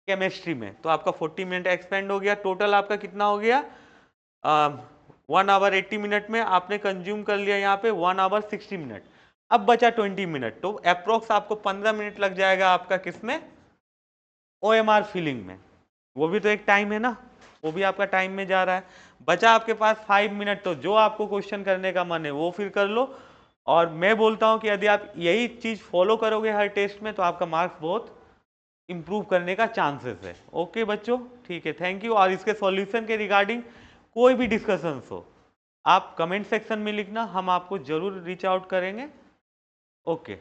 केमिस्ट्री में। तो आपका 40 मिनट एक्सपेंड हो गया। टोटल आपका कितना हो गया? 1 आवर 80 मिनट में आपने कंज्यूम कर लिया यहाँ पे 1 आवर 60 मिनट। अब बचा 20 मिनट, तो अप्रोक्स आपको 15 मिनट लग जाएगा आपका किसमें? OMR फिलिंग में। वो भी तो एक टाइम है ना, वो भी आपका टाइम में जा रहा है। बचा आपके पास 5 मिनट, तो जो आपको क्वेश्चन करने का मन है वो फिर कर लो। और मैं बोलता हूं कि यदि आप यही चीज फॉलो करोगे हर टेस्ट में तो आपका मार्क्स बहुत इंप्रूव करने का चांसेस है। ओके बच्चों, ठीक है, थैंक यू। और इसके सॉल्यूशन के रिगार्डिंग कोई भी डिस्कशंस हो आप कमेंट सेक्शन में लिखना, हम आपको जरूर रीच आउट करेंगे। ओके।